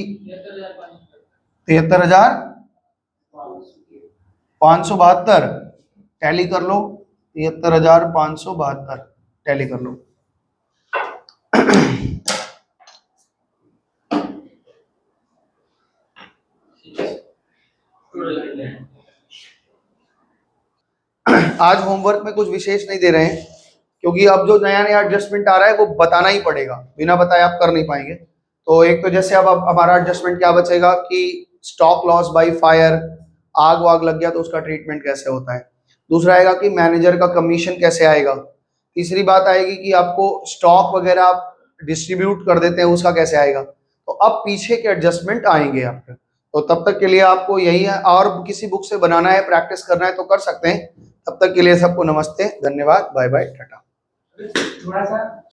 Speaker 1: 73,572, टैली कर लो, 73,572 टैली कर लो। आज होमवर्क में कुछ विशेष नहीं दे रहे हैं, क्योंकि अब जो नया नया एडजस्टमेंट आ रहा है वो बताना ही पड़ेगा, बिना बताए आप कर नहीं पाएंगे। तो एक तो जैसे अब हमारा एडजस्टमेंट क्या बचेगा कि स्टॉक लॉस बाय फायर, आग वाग लग गया तो उसका ट्रीटमेंट कैसे होता है। दूसरा आएगा कि मैनेजर का कमीशन कैसे आएगा। तीसरी बात आएगी कि आपको स्टॉक वगैरह आप डिस्ट्रीब्यूट कर देते हैं उसका कैसे आएगा। तो अब पीछे के एडजस्टमेंट आएंगे आपके। तो तब तक के लिए आपको यही है, और किसी बुक से बनाना है, प्रैक्टिस करना है तो कर सकते हैं। तब तक के लिए सबको नमस्ते, धन्यवाद, बाय बाय, टाटा।
Speaker 2: थोड़ा सा